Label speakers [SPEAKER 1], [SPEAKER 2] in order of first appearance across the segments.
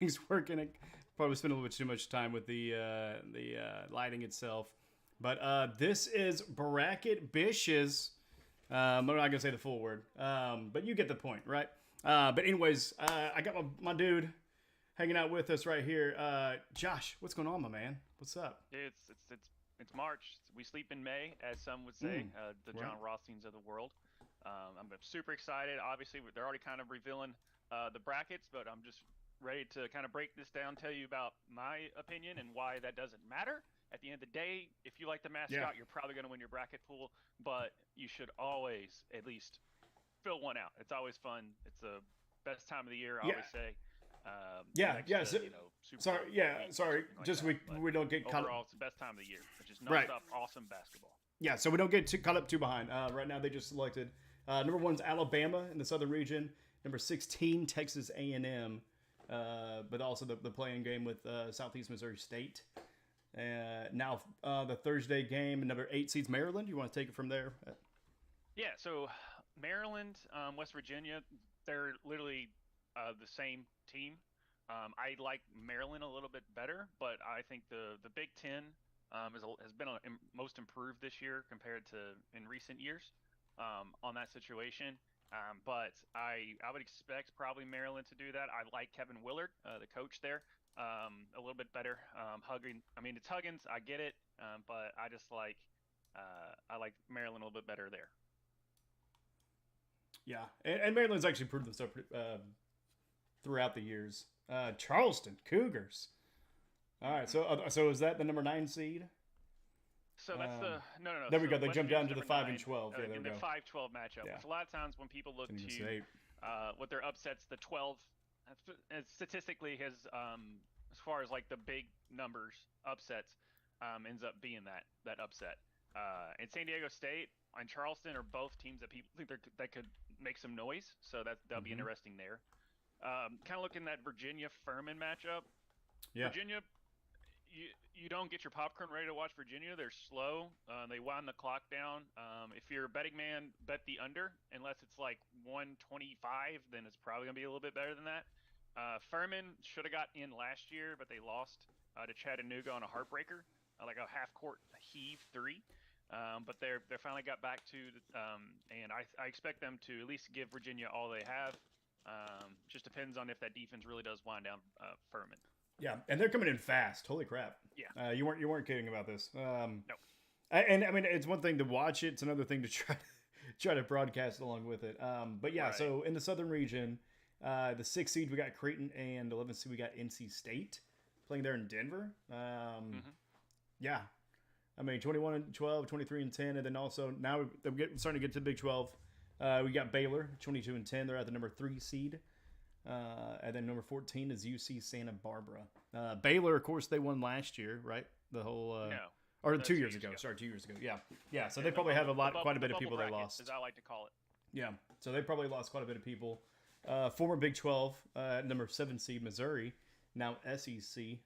[SPEAKER 1] He's working it. Probably spent a little bit too much time with the lighting itself. But this is bracket bishes. I'm not gonna say the full word, but you get the point, right? But anyways, I got my dude hanging out with us right here. Josh, what's going on, my man? What's up?
[SPEAKER 2] It's March. We sleep in May, as some would say, the
[SPEAKER 1] Right.
[SPEAKER 2] John Rothsteins of the world. I'm super excited. Obviously, they're already kind of revealing the brackets, but I'm just ready to kind of break this down, tell you about my opinion and why that doesn't matter. At the end of the day, if you like the
[SPEAKER 1] Yeah.
[SPEAKER 2] mascot, you're probably going to win your bracket pool, but you should always at least fill one out. It's always fun. It's the best time of the year, I
[SPEAKER 1] Yeah.
[SPEAKER 2] always say,
[SPEAKER 1] Yeah.
[SPEAKER 2] next
[SPEAKER 1] Yeah.
[SPEAKER 2] to,
[SPEAKER 1] So,
[SPEAKER 2] Super
[SPEAKER 1] sorry.
[SPEAKER 2] Bowl
[SPEAKER 1] Yeah.
[SPEAKER 2] week or
[SPEAKER 1] Sorry.
[SPEAKER 2] something like
[SPEAKER 1] Just
[SPEAKER 2] that. But
[SPEAKER 1] we don't get caught up.
[SPEAKER 2] overall, it's the best time of the year, which is
[SPEAKER 1] Right.
[SPEAKER 2] nonstop awesome basketball.
[SPEAKER 1] Yeah. So we don't get too caught up too behind. Right now they just selected number one's Alabama in the Southern region. Number 16 Texas A&M, but also the playing game with Southeast Missouri State. Now the Thursday game, number 8 seeds Maryland. You want to take it from there?
[SPEAKER 2] Yeah, so Maryland, West Virginia, they're literally the same team. I like Maryland a little bit better, but I think the Big Ten has been most improved this year compared to in recent years on that situation. But I would expect probably Maryland to do that. I like Kevin Willard, the coach there, a little bit better. Hugging, I mean it's Huggins, I get it, but I like Maryland a little bit better there.
[SPEAKER 1] Yeah, and Maryland's actually proved themselves throughout the years. Charleston Cougars. All right,
[SPEAKER 2] Hmm.
[SPEAKER 1] so is that the number 9 seed?
[SPEAKER 2] So that's the no.
[SPEAKER 1] There we go.
[SPEAKER 2] So
[SPEAKER 1] They
[SPEAKER 2] West
[SPEAKER 1] jumped down
[SPEAKER 2] Virginia's
[SPEAKER 1] to the
[SPEAKER 2] number
[SPEAKER 1] 5 and
[SPEAKER 2] nine
[SPEAKER 1] 12. Yeah, there we
[SPEAKER 2] in the
[SPEAKER 1] go.
[SPEAKER 2] 5-12 matchup,
[SPEAKER 1] Yeah,
[SPEAKER 2] which a lot of times when people look
[SPEAKER 1] didn't even
[SPEAKER 2] to
[SPEAKER 1] say.
[SPEAKER 2] what their upsets, the 12 statistically has as far as like the big numbers upsets ends up being that upset. And San Diego State and Charleston are both teams that people think that could make some noise, so that'll be
[SPEAKER 1] Mm-hmm.
[SPEAKER 2] interesting there. Kind of looking at Virginia Furman matchup.
[SPEAKER 1] Yeah.
[SPEAKER 2] Virginia, you don't get your popcorn ready to watch Virginia. They're slow. They wind the clock down. If you're a betting man, bet the under. Unless it's like 125, then it's probably gonna be a little bit better than that. Furman should have got in last year, but they lost to Chattanooga on a heartbreaker, like a half court heave three. But they're finally got back to, and I expect them to at least give Virginia all they have. Just depends on if that defense really does wind down Furman.
[SPEAKER 1] Yeah, and they're coming in fast. Holy crap!
[SPEAKER 2] Yeah.
[SPEAKER 1] You weren't kidding about this.
[SPEAKER 2] No.
[SPEAKER 1] And I mean, it's one thing to watch it; it's another thing to try to broadcast along with it. But yeah,
[SPEAKER 2] Right.
[SPEAKER 1] so in the Southern region, the 6 seed we got Creighton, and 11 seed we got NC State playing there in Denver.
[SPEAKER 2] Hmm.
[SPEAKER 1] Yeah, I mean 21 and 12, 23 and 10, and then also now starting to get to the Big 12. We got Baylor 22 and 10. They're at the number 3 seed. And then number 14 is UC Santa Barbara. Baylor, of course, they won last year, right? The whole,
[SPEAKER 2] No.
[SPEAKER 1] or 2
[SPEAKER 2] 2
[SPEAKER 1] years
[SPEAKER 2] years
[SPEAKER 1] ago.
[SPEAKER 2] ago.
[SPEAKER 1] Sorry, 2 years ago. Yeah, yeah. So
[SPEAKER 2] Yeah,
[SPEAKER 1] they probably have quite a
[SPEAKER 2] the
[SPEAKER 1] bit of
[SPEAKER 2] bubble
[SPEAKER 1] people they
[SPEAKER 2] bracket, as
[SPEAKER 1] lost.
[SPEAKER 2] I like to call it.
[SPEAKER 1] Yeah, so they probably lost quite a bit of people. Former Big 12, number 7 seed Missouri, now SEC.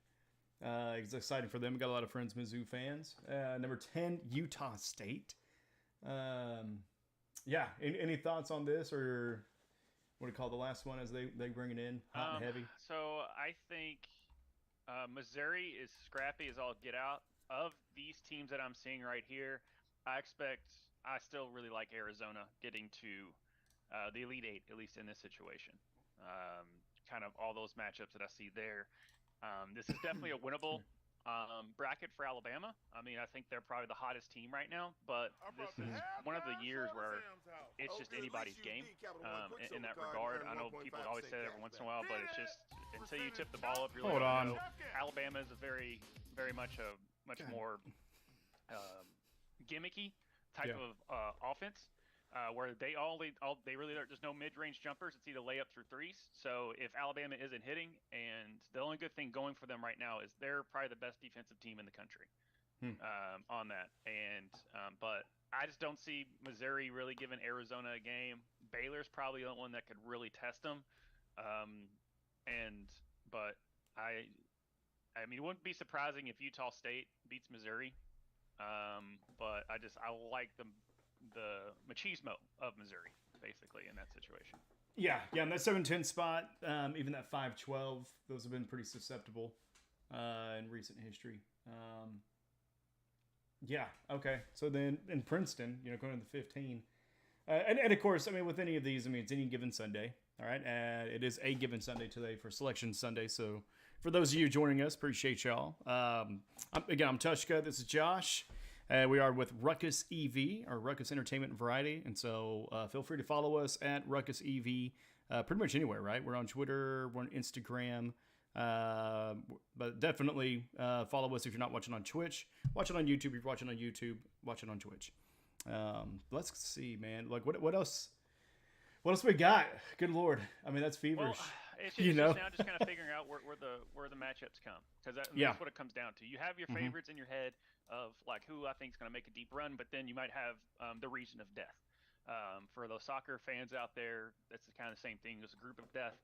[SPEAKER 1] It's exciting for them. Got a lot of friends, Mizzou fans. Number 10, Utah State. Um, yeah, any thoughts on this, or what do you call the last one as they bring it in hot and heavy?
[SPEAKER 2] So I think Missouri is scrappy as all get out. Of these teams that I'm seeing right here, I still really like Arizona getting to the Elite Eight, at least in this situation. Kind of all those matchups that I see there. This is definitely a winnable bracket for Alabama. I mean, I think they're probably the hottest team right now, but
[SPEAKER 3] I brought
[SPEAKER 2] this
[SPEAKER 3] the
[SPEAKER 2] is one of the
[SPEAKER 3] halftime
[SPEAKER 2] years
[SPEAKER 3] show to
[SPEAKER 2] where
[SPEAKER 3] Sam's house.
[SPEAKER 2] it's
[SPEAKER 3] Oh,
[SPEAKER 2] just
[SPEAKER 3] good. At least
[SPEAKER 2] anybody's
[SPEAKER 3] you
[SPEAKER 2] game
[SPEAKER 3] beat Capital One Quick
[SPEAKER 2] in
[SPEAKER 3] Silver
[SPEAKER 2] that
[SPEAKER 3] Card and
[SPEAKER 2] regard.
[SPEAKER 3] earn
[SPEAKER 2] I know people
[SPEAKER 3] 1.5
[SPEAKER 2] always
[SPEAKER 3] cent
[SPEAKER 2] say that
[SPEAKER 3] cash
[SPEAKER 2] every once in a
[SPEAKER 3] back.
[SPEAKER 2] while, but
[SPEAKER 3] Hit
[SPEAKER 2] it's
[SPEAKER 3] it!
[SPEAKER 2] just until you tip the
[SPEAKER 3] Percentage
[SPEAKER 2] ball up, you really
[SPEAKER 1] Hold
[SPEAKER 2] don't
[SPEAKER 1] on.
[SPEAKER 2] know. Alabama is a very much a much
[SPEAKER 1] God.
[SPEAKER 2] more um, gimmicky type
[SPEAKER 1] Yeah.
[SPEAKER 2] of offense. Where they really are just no mid-range jumpers. It's either layups or threes. So if Alabama isn't hitting, and the only good thing going for them right now is they're probably the best defensive team in the country
[SPEAKER 1] Hmm.
[SPEAKER 2] on that. And but I just don't see Missouri really giving Arizona a game. Baylor's probably the one that could really test them. Um, and but I I mean it wouldn't be surprising if Utah State beats Missouri. But I like the machismo of Missouri basically in that situation.
[SPEAKER 1] Yeah, and that 7-10 spot, even that 5-12, those have been pretty susceptible in recent history. Yeah, okay. So then in Princeton, going to the 15. And of course, I mean, with any of these, I mean, it's any given Sunday. All right. It is a given Sunday today for Selection Sunday. So for those of you joining us, appreciate y'all. I'm Tvshka. This is Josh. We are with Ruckus EV, or Ruckus Entertainment and Variety. And so feel free to follow us at Ruckus EV pretty much anywhere, right? We're on Twitter, we're on Instagram. But definitely follow us if you're not watching on Twitch. Watch it on YouTube. If you're watching on YouTube, watch it on Twitch. Let's see, man. Like, what else? What else we got? Good Lord. I mean, that's feverish.
[SPEAKER 2] Well, it's just now just kind of figuring out where the matchups come, because that's what it comes down to. You have your favorites in your head of like who I think is going to make a deep run, but then you might have the region of death. For those soccer fans out there, that's the kind of same thing as a group of death.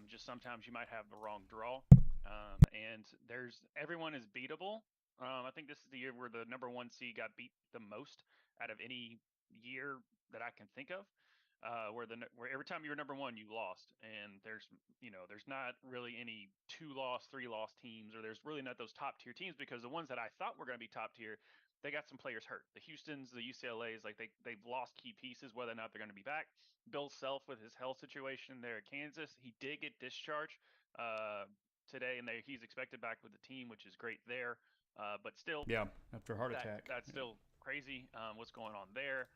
[SPEAKER 2] Just sometimes you might have the wrong draw, and everyone is beatable. I think this is the year where the number 1 seed got beat the most out of any year that I can think of. Where every time you were number 1, you lost, and there's not really any 2-loss, 3-loss teams, or there's really not those top tier teams, because the ones that I thought were going to be top tier, they got some players hurt. The Houstons, the UCLA's, like they've lost key pieces, whether or not they're going to be back. Bill Self with his health situation there at Kansas, he did get discharged today, and he's expected back with the team, which is great there. But still,
[SPEAKER 1] after a heart attack,
[SPEAKER 2] that's still crazy. What's going on there?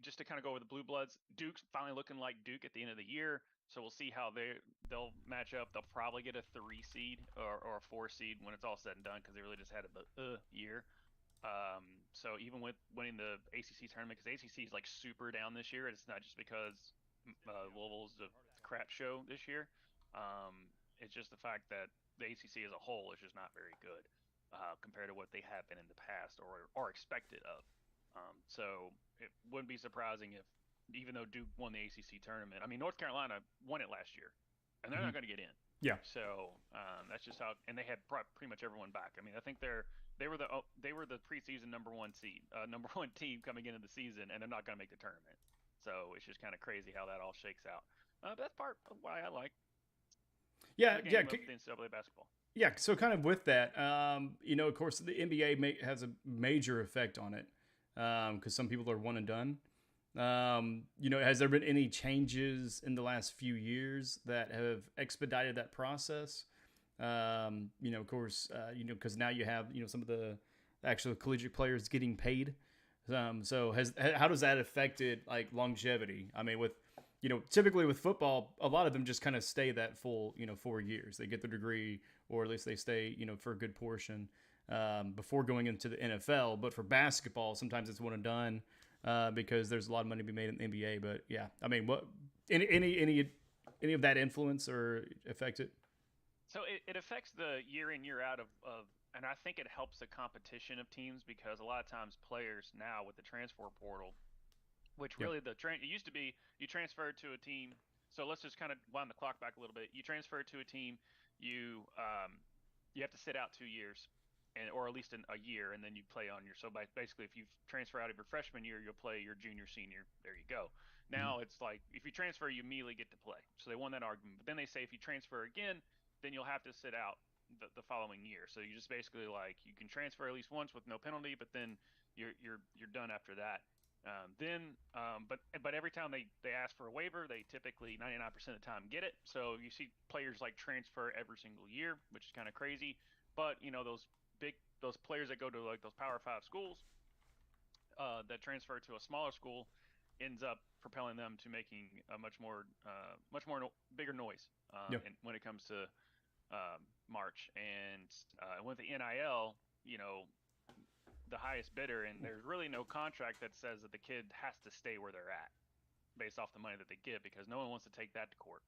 [SPEAKER 2] Just to kind of go over the Blue Bloods, Duke's finally looking like Duke at the end of the year, so we'll see how they'll match up. They'll probably get a 3 seed or a 4 seed when it's all said and done, because they really just had a year. So even with winning the ACC tournament, because ACC is like super down this year, it's not just because Louisville's a crap show this year. It's just the fact that the ACC as a whole is just not very good compared to what they have been in the past or expected of. So it wouldn't be surprising if, even though Duke won the ACC tournament, I mean, North Carolina won it last year, and they're not going to get in.
[SPEAKER 1] Yeah.
[SPEAKER 2] So that's just how, and they had pretty much everyone back. I mean, I think they were the preseason number 1 seed, number 1 team coming into the season, and they're not going to make the tournament. So it's just kind of crazy how that all shakes out. That's part of why I like.
[SPEAKER 1] The
[SPEAKER 2] NCAA basketball.
[SPEAKER 1] Yeah. So kind of with that, of course, the NBA has a major effect on it. Because some people are one and done. Has there been any changes in the last few years that have expedited that process? Of course, because now you have, some of the actual collegiate players getting paid. So how does that affected like longevity? I mean, with, typically with football, a lot of them just kind of stay that full, 4 years. They get their degree, or at least they stay, for a good portion. Before going into the NFL, but for basketball, sometimes it's one and done because there's a lot of money to be made in the NBA. But yeah, I mean, what any of that influence or affect it?
[SPEAKER 2] So it affects the year in, year out of, and I think it helps the competition of teams, because a lot of times players now with the transfer portal, which really it used to be you transferred to a team. So let's just kind of wind the clock back a little bit. You transfer to a team, you have to sit out 2 years. Or at least a year, and then you play on so basically, if you transfer out of your freshman year, you'll play your junior, senior. There you go. Now it's like if you transfer, you immediately get to play. So they won that argument. But then they say if you transfer again, then you'll have to sit out the following year. So you just basically like you can transfer at least once with no penalty, but then you're done after that. But every time they ask for a waiver, they typically 99% of the time get it. So you see players like transfer every single year, which is kind of crazy. But those players that go to like those Power 5 schools that transfer to a smaller school ends up propelling them to making a much more bigger noise when it comes to March. And with the NIL, the highest bidder, and there's really no contract that says that the kid has to stay where they're at based off the money that they give, because no one wants to take that to court.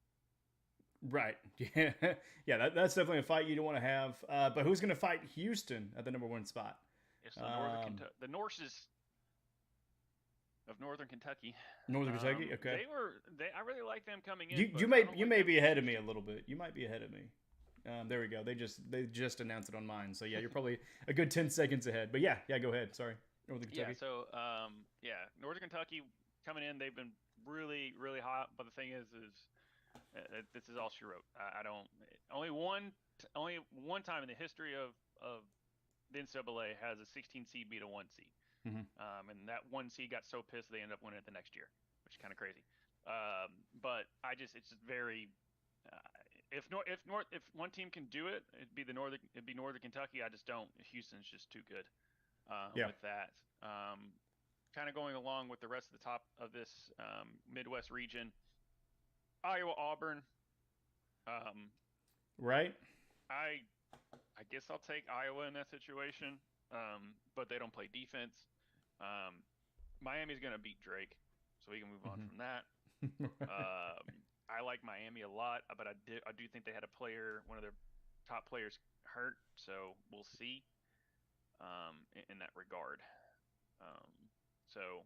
[SPEAKER 1] Right. Yeah. That's definitely a fight you don't want to have. But who's going to fight Houston at the number 1 spot?
[SPEAKER 2] It's the Norses of Northern Kentucky.
[SPEAKER 1] Northern Kentucky. Okay.
[SPEAKER 2] I really like them coming in.
[SPEAKER 1] You may be ahead of me a little bit. You might be ahead of me. There we go. They just announced it on mine. So yeah, you're probably a good 10 seconds ahead. But yeah, go ahead. Sorry. Northern Kentucky.
[SPEAKER 2] Yeah. So Northern Kentucky coming in, they've been really, really hot. But the thing is this is all she wrote. I don't only one time in the history of the NCAA has a 16 seed beat a 1 seed, and that 1 seed got so pissed they ended up winning it the next year, which is kind of crazy. But it's just very. If one team can do it, it'd be Northern Kentucky. I just don't. Houston's just too good with that. Kind of going along with the rest of the top of this Midwest region. Iowa, Auburn.
[SPEAKER 1] Right.
[SPEAKER 2] I guess I'll take Iowa in that situation, but they don't play defense. Miami's going to beat Drake, so we can move on from that. I like Miami a lot, but I do think they had one of their top players hurt, so we'll see in that regard. So,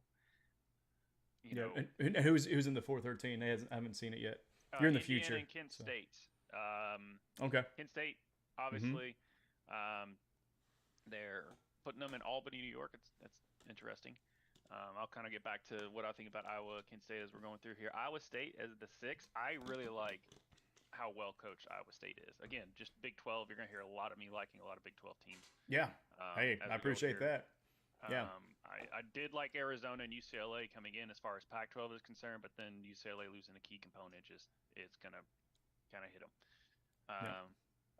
[SPEAKER 2] you know,
[SPEAKER 1] and who's in the 413? I haven't seen it yet. You're in the
[SPEAKER 2] Indiana
[SPEAKER 1] future.
[SPEAKER 2] and Kent State.
[SPEAKER 1] Okay.
[SPEAKER 2] Kent State, obviously, they're putting them in Albany, New York. That's interesting. I'll kind of get back to what I think about Iowa, Kent State as we're going through here. Iowa State as the 6th. I really like how well coached Iowa State is. Again, just Big 12. You're going to hear a lot of me liking a lot of Big 12 teams.
[SPEAKER 1] Yeah. Hey, I appreciate that. Yeah.
[SPEAKER 2] I did like Arizona and UCLA coming in as far as Pac-12 is concerned, but then UCLA losing a key component it's gonna kind of hit them.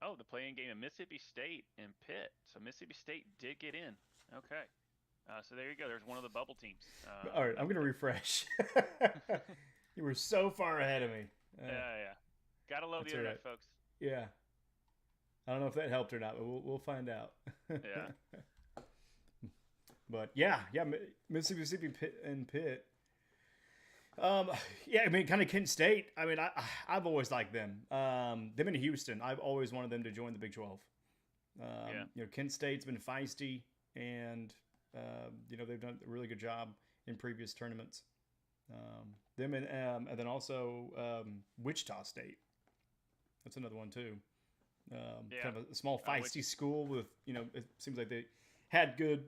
[SPEAKER 2] Oh, the playing game of Mississippi State and Pitt. So Mississippi State did get in. Okay. So there you go. There's one of the bubble teams.
[SPEAKER 1] All right, I'm gonna refresh. You were so far ahead of me.
[SPEAKER 2] Yeah. Gotta love the internet, folks.
[SPEAKER 1] Yeah. I don't know if that helped or not, but we'll find out.
[SPEAKER 2] Yeah.
[SPEAKER 1] But yeah, Mississippi and Pitt. Yeah, I mean, kind of Kent State. I mean, I've always liked them. Them in Houston. I've always wanted them to join the Big 12. You know, Kent State's been feisty, and you know, they've done a really good job in previous tournaments. Them and then also Wichita State. That's another one too. Kind of a small feisty school with, you know, it seems like they had good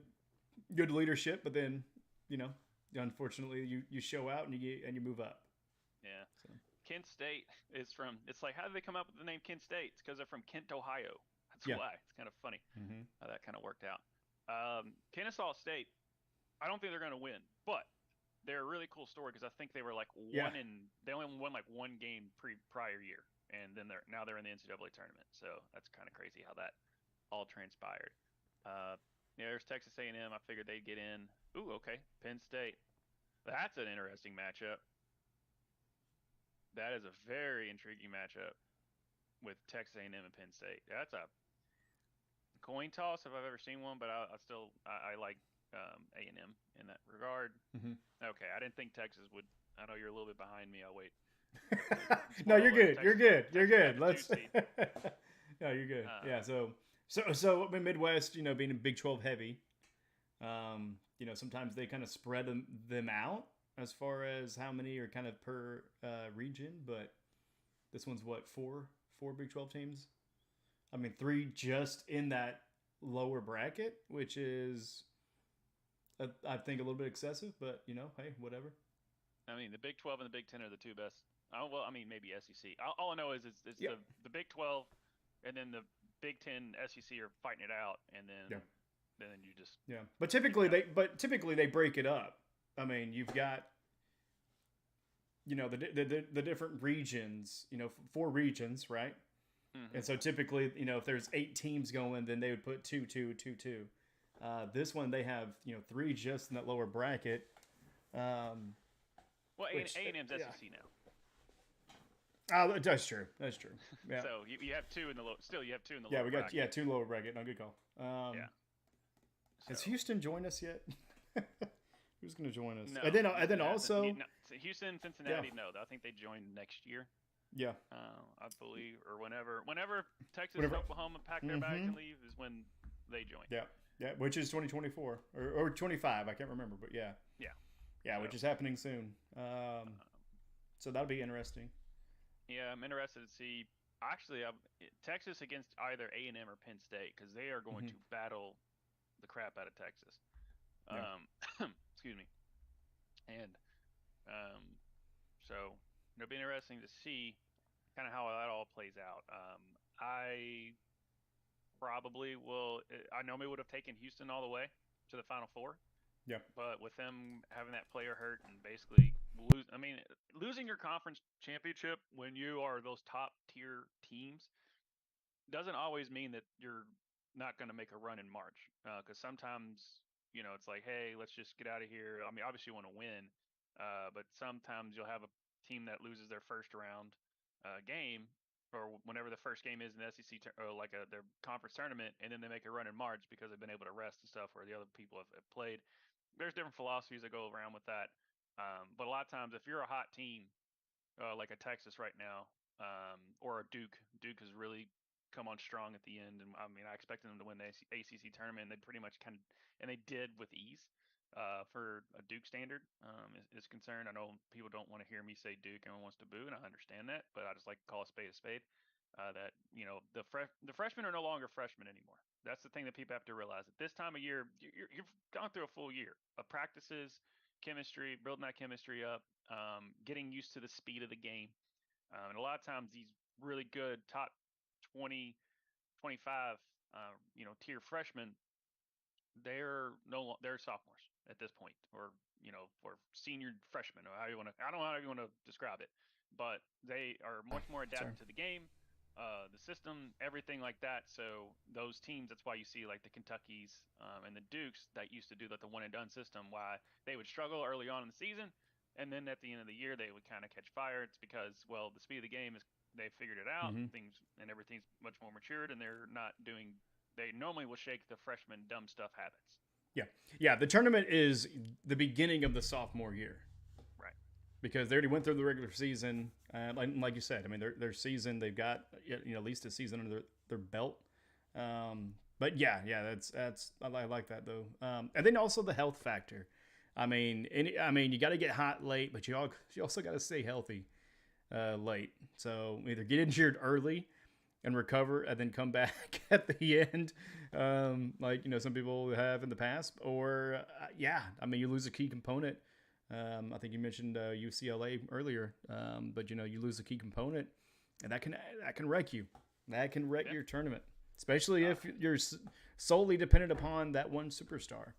[SPEAKER 1] leadership, but then, you know, unfortunately you show out and you move up.
[SPEAKER 2] Yeah. So. Kent State is from, it's like, how did they come up with the name Kent State? It's because they're from Kent, Ohio. That's why. It's kind of funny how that kind of worked out. Kennesaw State, I don't think they're going to win, but they're a really cool story because I think they were like they only won like one game prior year, and then they're in the NCAA tournament. So that's kind of crazy how that all transpired. There's Texas A&M. I figured they'd get in. Ooh, okay. Penn State. That's an interesting matchup. That is a very intriguing matchup with Texas A&M and Penn State. That's a coin toss if I've ever seen one, but I like A&M in that regard. Okay, I didn't think Texas would. I know you're a little bit behind me. I'll wait.
[SPEAKER 1] No, you're good. You're good. Let's. No, you're good. Yeah. So I mean, Midwest, you know, being Big 12 heavy, you know, sometimes they kind of spread them out as far as how many are kind of per region, but this one's what, four Big 12 teams? I mean, 3 just in that lower bracket, which is, I think, a little bit excessive, but, you know, hey, whatever.
[SPEAKER 2] I mean, the Big 12 and the Big 10 are the 2 best. Well, I mean, maybe SEC. All I know is it's the Big 12 and then the Big 10 SEC are fighting it out, and then you just But typically
[SPEAKER 1] they break it up. I mean, you've got, you know, the different regions. You know, 4 regions, right? And so typically, you know, if there's 8 teams going, then they would put 2, 2, 2, 2. This one they have, you know, 3 just in that lower bracket.
[SPEAKER 2] Well, A&M's SEC now.
[SPEAKER 1] That's true. Yeah.
[SPEAKER 2] So you have 2 in the low. Still, you have 2 in the lower.
[SPEAKER 1] Yeah, we got
[SPEAKER 2] bracket.
[SPEAKER 1] 2 lower bracket. No, good call. Has Houston joined us yet? Who's going to join us?
[SPEAKER 2] No,
[SPEAKER 1] and then also
[SPEAKER 2] so Houston, Cincinnati. No, I think they join next year.
[SPEAKER 1] Yeah.
[SPEAKER 2] I believe, or whenever Texas and Oklahoma pack their bags and leave is when they join.
[SPEAKER 1] Yeah, which is 2024 or 25. I can't remember, but yeah, so, which is happening soon. So that'll be interesting. Yeah,
[SPEAKER 2] I'm interested to see. Actually, Texas against either A&M or Penn State, because they are going to battle the crap out of Texas. Excuse me. And So it'll be interesting to see kind of how that all plays out. I probably will. I normally would have taken Houston all the way to the Final Four,
[SPEAKER 1] Yeah.
[SPEAKER 2] but with them having that player hurt and basically losing your conference championship when you are those top tier teams doesn't always mean that you're not going to make a run in March. Because sometimes, it's like, hey, let's just get out of here. I mean, obviously you want to win, but sometimes you'll have a team that loses their first round game or whenever the first game is in the SEC or like their conference tournament, and then they make a run in March because they've been able to rest and stuff where the other people have played. There's different philosophies that go around with that. But a lot of times, if you're a hot team like a Texas right now, or a Duke. Duke has really come on strong at the end, and I mean, I expected them to win the ACC tournament. And they pretty much and they did with ease. For a Duke standard is concerned. I know people don't want to hear me say Duke. Everyone wants to boo, and I understand that. But I just like to call a spade a spade. That the freshmen are no longer freshmen anymore. That's the thing that people have to realize. At this time of year, you've gone through a full year of practices, chemistry, building that chemistry up, getting used to the speed of the game. And a lot of times these really good top 20, 25, tier freshmen, they're sophomores at this point, or senior freshmen, or how you want to. I don't know how you want to describe it, but they are much more adapted to the game, the system, everything like that. So those teams, that's why you see like the Kentuckys and the Dukes that used to do the one and done system. Why they would struggle early on in the season, and then at the end of the year they would kind of catch fire. It's because the speed of the game is they figured it out, things and everything's much more matured, and they're not doing. They normally will shake the freshman dumb stuff habits.
[SPEAKER 1] Yeah. Yeah. The tournament is the beginning of the sophomore year.
[SPEAKER 2] Right.
[SPEAKER 1] Because they already went through the regular season. Like you said, I mean, their season, they've got, at least a season under their belt. But yeah, that's I like that though. And then also the health factor. I mean, you got to get hot late, but you also got to stay healthy late. So either get injured early and recover and then come back at the end, like some people have in the past, or you lose a key component. I think you mentioned UCLA earlier, but you lose a key component, and that can wreck you. That can wreck your tournament, especially if you're solely dependent upon that one superstar.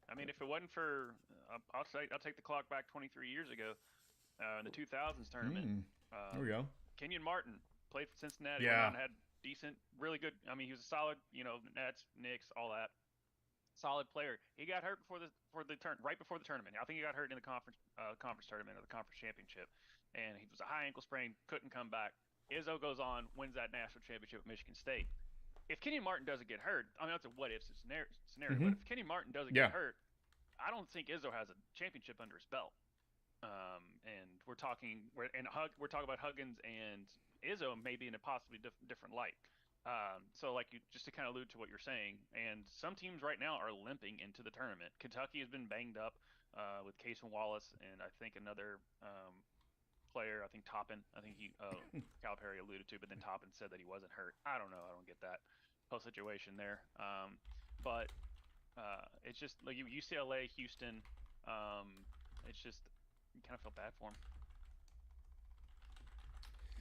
[SPEAKER 2] I mean, if it wasn't for, I'll take the clock back 23 years ago, in the 2000s tournament.
[SPEAKER 1] There we go.
[SPEAKER 2] Kenyon Martin played for Cincinnati.
[SPEAKER 1] Yeah.
[SPEAKER 2] Had decent, really good. I mean, he was a solid, Nets, Knicks, all that. Solid player. He got hurt right before the tournament. I think he got hurt in the conference tournament or the conference championship, and he was a high ankle sprain, couldn't come back. Izzo goes on, wins that national championship with Michigan State. If Kenyon Martin doesn't get hurt, I mean that's a what if scenario. But if Kenyon Martin doesn't get hurt, I don't think Izzo has a championship under his belt. And we're talking about Huggins and Izzo maybe in a possibly different light. So like just to kind of allude to what you're saying, and some teams right now are limping into the tournament. Kentucky has been banged up with Cason Wallace and I think another player. I think Toppin. I think Calipari alluded to, but then Toppin said that he wasn't hurt. I don't know. I don't get that whole situation there. But it's just like UCLA, Houston. It's just you kind of feel bad for him.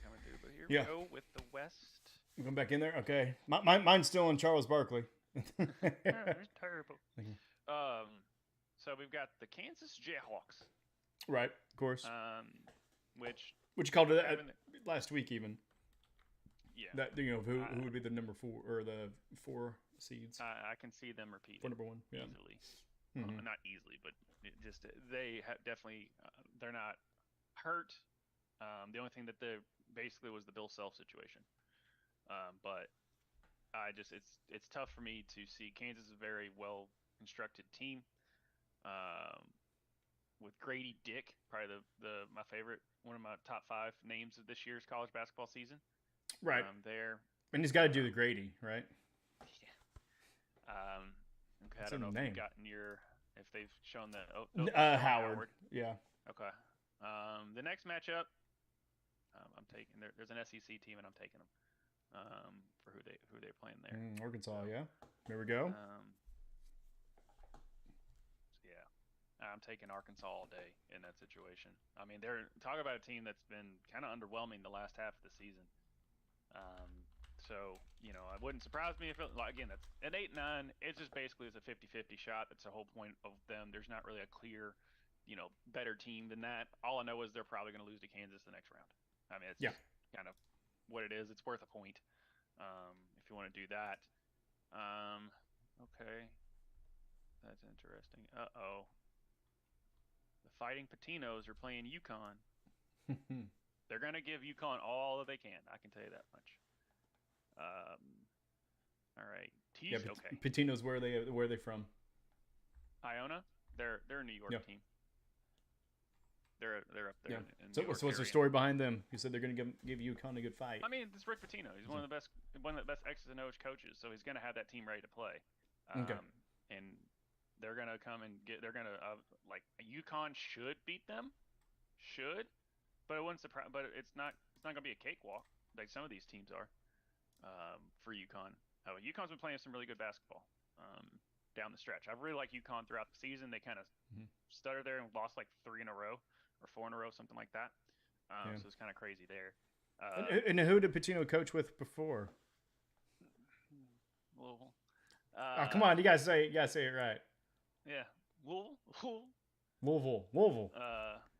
[SPEAKER 2] Coming through, but here we go with the West.
[SPEAKER 1] You going back in there? Okay. Mine's still on Charles Barkley.
[SPEAKER 2] It's terrible. So we've got the Kansas Jayhawks.
[SPEAKER 1] Right, of course.
[SPEAKER 2] Which
[SPEAKER 1] you called it last week even.
[SPEAKER 2] Yeah.
[SPEAKER 1] That who would be the number 4 or the 4 seeds?
[SPEAKER 2] I can see them repeating.
[SPEAKER 1] For number 1, yeah.
[SPEAKER 2] Easily. Not easily, but they have definitely they're not hurt. The only thing that they basically was the Bill Self situation. But it's tough for me to see. Kansas is a very well constructed team. With Grady Dick, probably my favorite, one of my top 5 names of this year's college basketball season.
[SPEAKER 1] Right.
[SPEAKER 2] There.
[SPEAKER 1] And he's got to do the Grady, right?
[SPEAKER 2] Yeah. Okay. I don't know if you've gotten if they've shown that.
[SPEAKER 1] Howard. Yeah.
[SPEAKER 2] Okay. The next matchup, I'm taking. There's an SEC team, and I'm taking them for who they're playing there.
[SPEAKER 1] Arkansas, yeah. There we go.
[SPEAKER 2] Yeah. I'm taking Arkansas all day in that situation. I mean, they're talking about a team that's been kind of underwhelming the last half of the season. Um, so it wouldn't surprise me if it, like, again, that's at 8-9. It's just basically it's a 50-50 shot. That's the whole point of them. There's not really a clear, better team than that. All I know is they're probably going to lose to Kansas the next round. I mean, it's
[SPEAKER 1] Yeah.
[SPEAKER 2] just kind of what it is. It's worth a point if you want to do that. Okay, that's interesting. Uh-oh. The Fighting Patinos are playing UConn. They're going to give UConn all that they can. I can tell you that much. All right.
[SPEAKER 1] Yeah,
[SPEAKER 2] Okay.
[SPEAKER 1] Patino's where are they from?
[SPEAKER 2] Iona. They're a New York team. They're up there. In
[SPEAKER 1] So
[SPEAKER 2] New York
[SPEAKER 1] what's the story behind them? You said they're going to give UConn a good fight.
[SPEAKER 2] I mean, it's Rick Pitino. He's one of the best X's and O's coaches. So he's going to have that team ready to play.
[SPEAKER 1] Okay.
[SPEAKER 2] And they're going to come and they're going to like UConn should beat them, but it wouldn't surprise. But it's not going to be a cakewalk like some of these teams are. For UConn, UConn's been playing some really good basketball down the stretch. I really like UConn throughout the season. They kind of stuttered there and lost like 3 in a row or 4 in a row, something like that. So it's kind of crazy there.
[SPEAKER 1] And who did Pitino coach with before?
[SPEAKER 2] Louisville.
[SPEAKER 1] Come on, you gotta say it right.
[SPEAKER 2] Yeah, Louisville.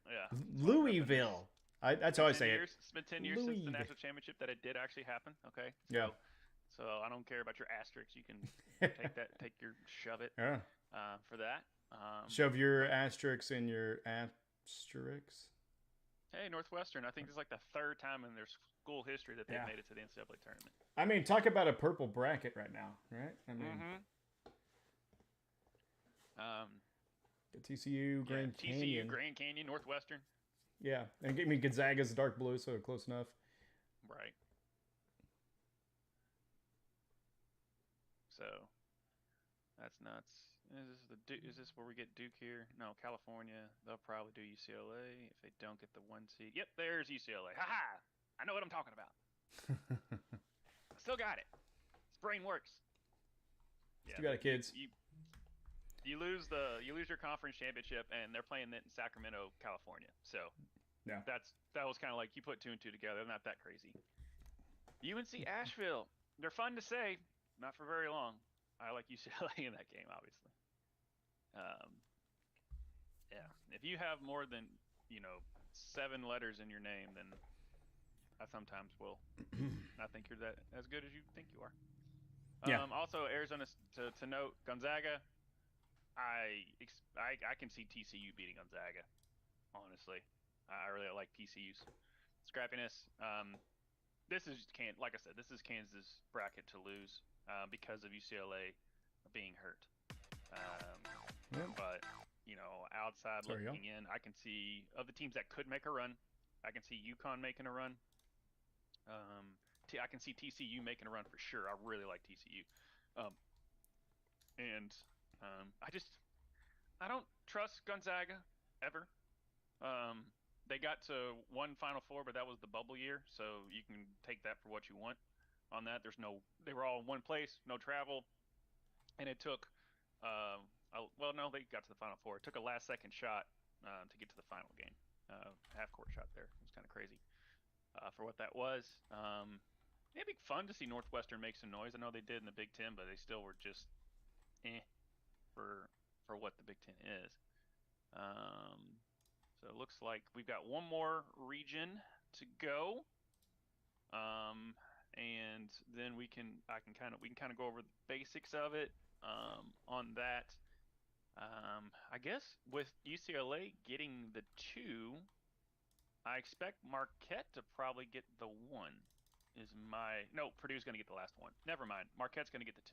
[SPEAKER 1] Yeah. Louisville. That's how I say it.
[SPEAKER 2] It's been 10 years since the national championship that it did actually happen. Okay. So I don't care about your asterisks. You can shove it.
[SPEAKER 1] Yeah.
[SPEAKER 2] For that.
[SPEAKER 1] Shove your asterisks in your asterisks.
[SPEAKER 2] Hey, Northwestern. I think this is like the 3rd time in their school history that they've made it to the NCAA tournament.
[SPEAKER 1] I mean, talk about a purple bracket right now, right? I mean, the TCU, Grand Canyon.
[SPEAKER 2] TCU, Grand Canyon, Northwestern.
[SPEAKER 1] Yeah, and give me Gonzaga's dark blue, so close enough.
[SPEAKER 2] Right. So that's nuts. Is this where we get Duke here? No, California. They'll probably do UCLA if they don't get the 1 seed. Yep, there's UCLA. Ha! I know what I'm talking about. I still got it. This brain works.
[SPEAKER 1] Yeah, still got it, kids.
[SPEAKER 2] You lose your conference championship, and they're playing it in Sacramento, California. So
[SPEAKER 1] yeah,
[SPEAKER 2] that was kind of like you put 2 and 2 together. They're not that crazy. UNC Asheville. They're fun to say, not for very long. I like UCLA in that game, obviously. Yeah, if you have more than 7 letters in your name, then I sometimes will not think you're that as good as you think you are. Also, Arizona to note, Gonzaga. I can see TCU beating Gonzaga. Honestly, I really like TCU's scrappiness. This is like I said, this is Kansas' bracket to lose because of UCLA being hurt. But outside looking in, I can see of the teams that could make a run. I can see UConn making a run. I can see TCU making a run for sure. I really like TCU. I don't trust Gonzaga ever. They got to 1 Final Four, but that was the bubble year, so you can take that for what you want. On that, they were all in one place, no travel, and it took. No, they got to the Final Four. It took a last-second shot to get to the final game, half-court shot there. It was kind of crazy for what that was. It'd be fun to see Northwestern make some noise. I know they did in the Big Ten, but they still were just for what the Big Ten is. So it looks like we've got one more region to go, and then we can kind of go over the basics of it. On that, I guess with UCLA getting the 2, I expect Marquette to probably get the 1. Purdue's going to get the last 1. Never mind. Marquette's going to get the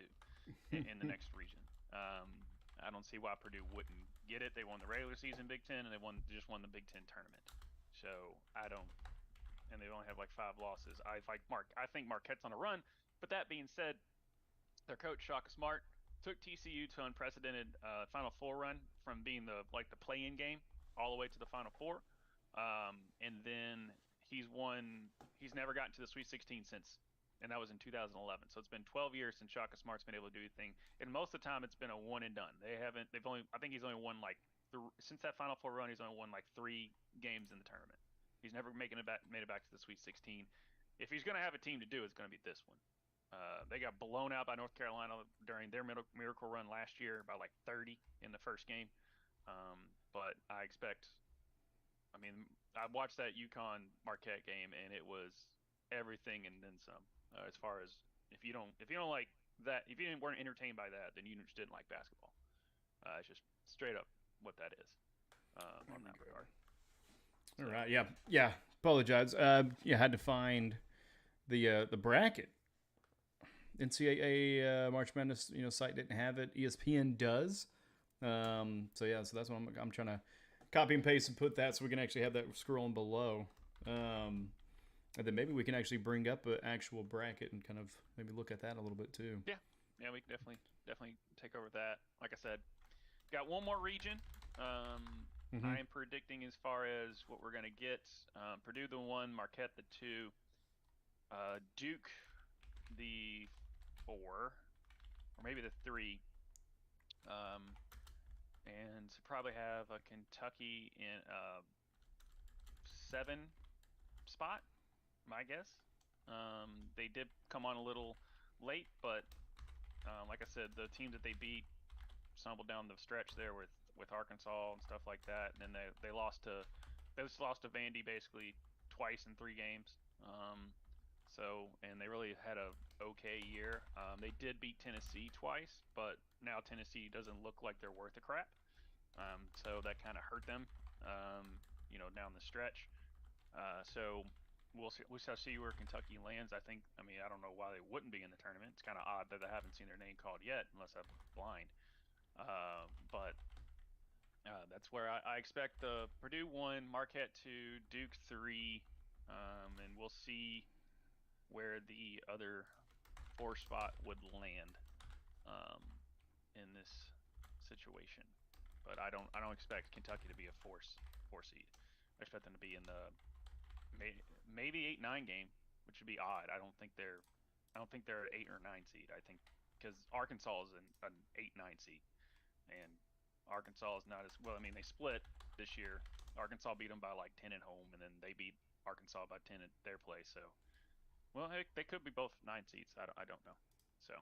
[SPEAKER 2] 2 in the next region. I don't see why Purdue wouldn't get it. They won the regular season Big Ten, and they just won the Big Ten tournament. So and they only have like 5 losses. I think Marquette's on a run. But that being said, their coach Shaka Smart took TCU to unprecedented Final Four run from being the play-in game all the way to the Final Four, and then he's never gotten to the Sweet 16 since, and that was in 2011. So it's been 12 years since Shaka Smart's been able to do anything, and most of the time it's been a one and done. I think he's only won like since that Final Four run, he's only won like 3 games in the tournament. He's never made it back to the Sweet 16. If he's going to have a team to do, it's going to be this one. They got blown out by North Carolina during their miracle run last year by like 30 in the first game. But I expect. I mean, I watched that UConn Marquette game, and it was everything and then some. As far as if you don't like that, if you weren't entertained by that, then you just didn't like basketball. It's just straight up what that is on that regard.
[SPEAKER 1] So. All right, yeah. Apologize. You had to find the bracket. NCAA March Madness, site didn't have it. ESPN does. So that's what I'm trying to copy and paste and put that so we can actually have that scrolling below. And then maybe we can actually bring up an actual bracket and kind of maybe look at that a little bit too.
[SPEAKER 2] Yeah, we can definitely take over that. Like I said, got one more region. I am predicting as far as what we're going to get. Purdue the 1, Marquette the 2, Duke the 4, or maybe the 3. And probably have a Kentucky in 7 spot, my guess. They did come on a little late, but like I said, the team that they beat stumbled down the stretch there with Arkansas and stuff like that, and then they lost to Vandy basically twice in 3 games. And they really had a okay year. They did beat Tennessee twice, but now Tennessee doesn't look like they're worth a crap. So that kind of hurt them, down the stretch. So we shall see where Kentucky lands. I don't know why they wouldn't be in the tournament. It's kind of odd that I haven't seen their name called yet, unless I'm blind. But that's where I expect the Purdue 1, Marquette 2, Duke 3, and we'll see where the other 4 spot would land in this situation. But I don't expect Kentucky to be a 4 seed. I expect them to be in the maybe 8-9 game, which would be odd. I don't think they're an 8 or 9 seed. I think because Arkansas is an 8-9 seed, and Arkansas is not as well. I mean, they split this year. Arkansas beat them by like 10 at home, and then they beat Arkansas by 10 at their place. So, well, they could be both 9 seeds. I don't know. So,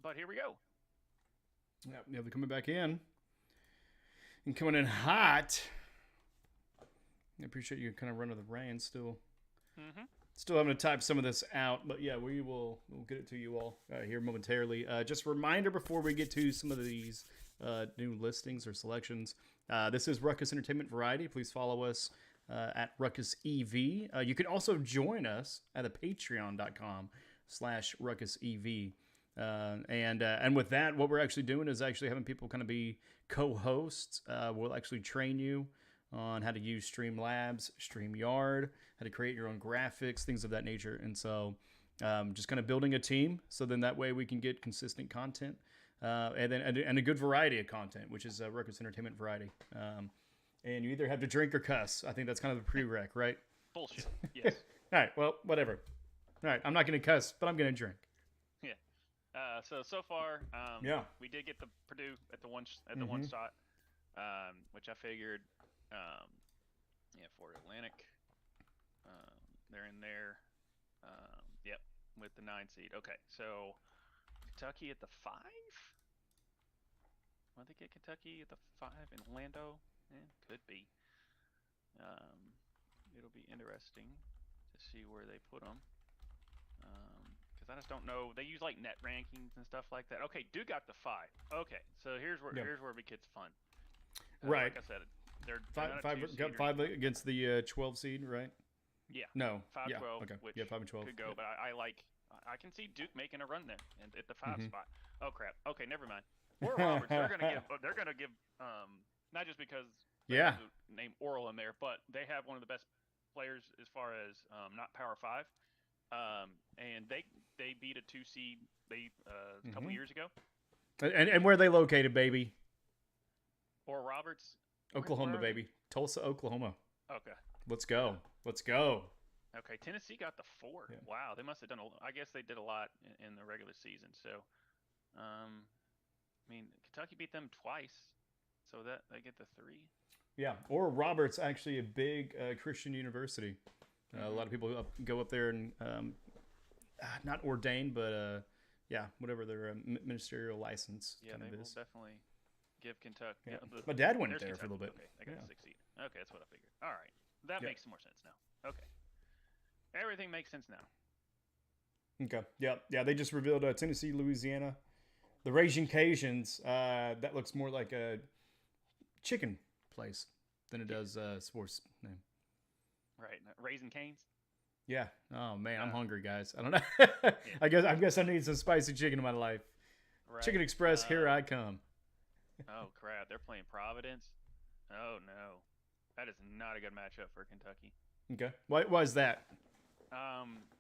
[SPEAKER 2] but here we go.
[SPEAKER 1] Yeah, they're coming back in and coming in hot. I appreciate you kind of running the reins still. Still having to type some of this out, but yeah, we'll get it to you all here momentarily. Just a reminder before we get to some of these new listings or selections. This is Ruckus Entertainment Variety. Please follow us at Ruckus EV. You can also join us at the patreon.com/RuckusEV. And with that, what we're actually doing is actually having people kind of be co-hosts. We'll actually train you on how to use Streamlabs, StreamYard, how to create your own graphics, things of that nature. And so just kind of building a team so then that way we can get consistent content and a good variety of content, which is Ruckus Entertainment Variety. And you either have to drink or cuss. I think that's kind of the prereq, right?
[SPEAKER 2] Bullshit. Yes.
[SPEAKER 1] All right. Well, whatever. All right. I'm not going to cuss, but I'm going to drink.
[SPEAKER 2] Yeah. So far, we did get the Purdue at the one shot, which I figured, for Atlantic, they're in there. Yep, with the 9 seed. Okay, so Kentucky at the 5. Want they get Kentucky at the 5 in Orlando? Could be. It'll be interesting to see where they put them. Because I just don't know. They use like net rankings and stuff like that. Okay, Duke got the 5. Okay, so here's where it gets fun.
[SPEAKER 1] Right.
[SPEAKER 2] Like I said, they're
[SPEAKER 1] got 5 against the 12 seed, right?
[SPEAKER 2] Yeah.
[SPEAKER 1] No.
[SPEAKER 2] 5-12.
[SPEAKER 1] Okay.
[SPEAKER 2] Which
[SPEAKER 1] 5 and 12
[SPEAKER 2] could go, but I can see Duke making a run there and at the 5 spot. Oh crap. Okay, never mind. Oral Roberts, they're gonna give not just because there's a name Oral in there, but they have one of the best players as far as not Power 5. And they beat a 2 seed a couple years ago.
[SPEAKER 1] And where are they located, baby?
[SPEAKER 2] Oral Roberts,
[SPEAKER 1] Oklahoma, baby. Tulsa, Oklahoma.
[SPEAKER 2] Okay.
[SPEAKER 1] Let's go.
[SPEAKER 2] Okay, Tennessee got the 4. Yeah. Wow, they must have done I guess they did a lot in the regular season. So, Kentucky beat them twice. So that they get the 3.
[SPEAKER 1] Yeah, or Robert's actually a big Christian university. A lot of people go up there and not ordained, but yeah, whatever their ministerial license
[SPEAKER 2] Yeah,
[SPEAKER 1] kind
[SPEAKER 2] they
[SPEAKER 1] of
[SPEAKER 2] will
[SPEAKER 1] is.
[SPEAKER 2] definitely give Kentucky.
[SPEAKER 1] Yeah.
[SPEAKER 2] Yeah,
[SPEAKER 1] My dad went
[SPEAKER 2] there's
[SPEAKER 1] there for a
[SPEAKER 2] Kentucky.
[SPEAKER 1] little bit.
[SPEAKER 2] Okay, they got
[SPEAKER 1] Yeah.
[SPEAKER 2] the 6 seed. Okay, that's what I figured. All right, that
[SPEAKER 1] Yeah.
[SPEAKER 2] makes some more sense now. Okay, everything makes sense now.
[SPEAKER 1] Okay. Yeah. Yeah. They just revealed Tennessee, Louisiana. The Raging Cajuns. That looks more like a chicken place than it does sports name.
[SPEAKER 2] Right, Raising Canes.
[SPEAKER 1] Yeah. Oh man, I'm
[SPEAKER 2] Uh,
[SPEAKER 1] hungry, guys. I don't know. I guess I need some spicy chicken in my life.
[SPEAKER 2] Right.
[SPEAKER 1] Chicken Express, here I come.
[SPEAKER 2] Oh crap, they're playing Providence. Oh no, that is not a good matchup for Kentucky.
[SPEAKER 1] Okay. Why is that?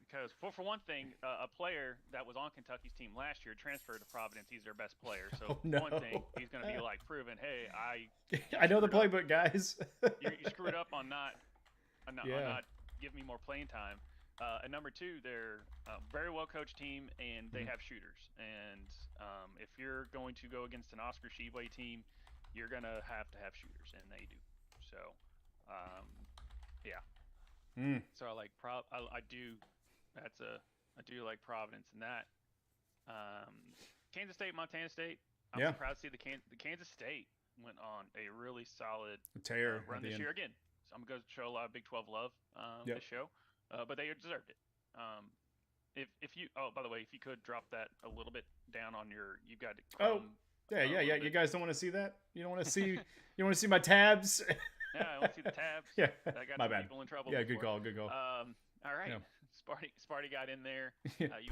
[SPEAKER 2] Because for one thing, a player that was on Kentucky's team last year transferred to Providence. He's their best player. So
[SPEAKER 1] Oh, no.
[SPEAKER 2] one thing, he's going to be like proving, hey,
[SPEAKER 1] I know the
[SPEAKER 2] screwed up.
[SPEAKER 1] playbook, guys.
[SPEAKER 2] you screwed up on not
[SPEAKER 1] Yeah.
[SPEAKER 2] giving me more playing time. And number 2, they're a very well coached team, and they have shooters. And if you're going to go against an Oscar Tshiebwe team, you're going to have shooters, and they do. So, yeah. So I like I do. I do like Providence in that. Kansas State, Montana State. I'm surprised to see the Kansas State went on a really solid
[SPEAKER 1] tear
[SPEAKER 2] run this year again. So I'm going to show a lot of Big 12 love this show, but they deserved it. If you by the way, if you could drop that a little bit down on your, you've got
[SPEAKER 1] yeah. You guys don't want to see that? You don't want to see you want to see my tabs?
[SPEAKER 2] Yeah, I want to see the tabs.
[SPEAKER 1] Yeah,
[SPEAKER 2] I got
[SPEAKER 1] my
[SPEAKER 2] some
[SPEAKER 1] bad.
[SPEAKER 2] people in trouble.
[SPEAKER 1] Yeah,
[SPEAKER 2] before.
[SPEAKER 1] good call.
[SPEAKER 2] All right.
[SPEAKER 1] Yeah.
[SPEAKER 2] Sparty got in there.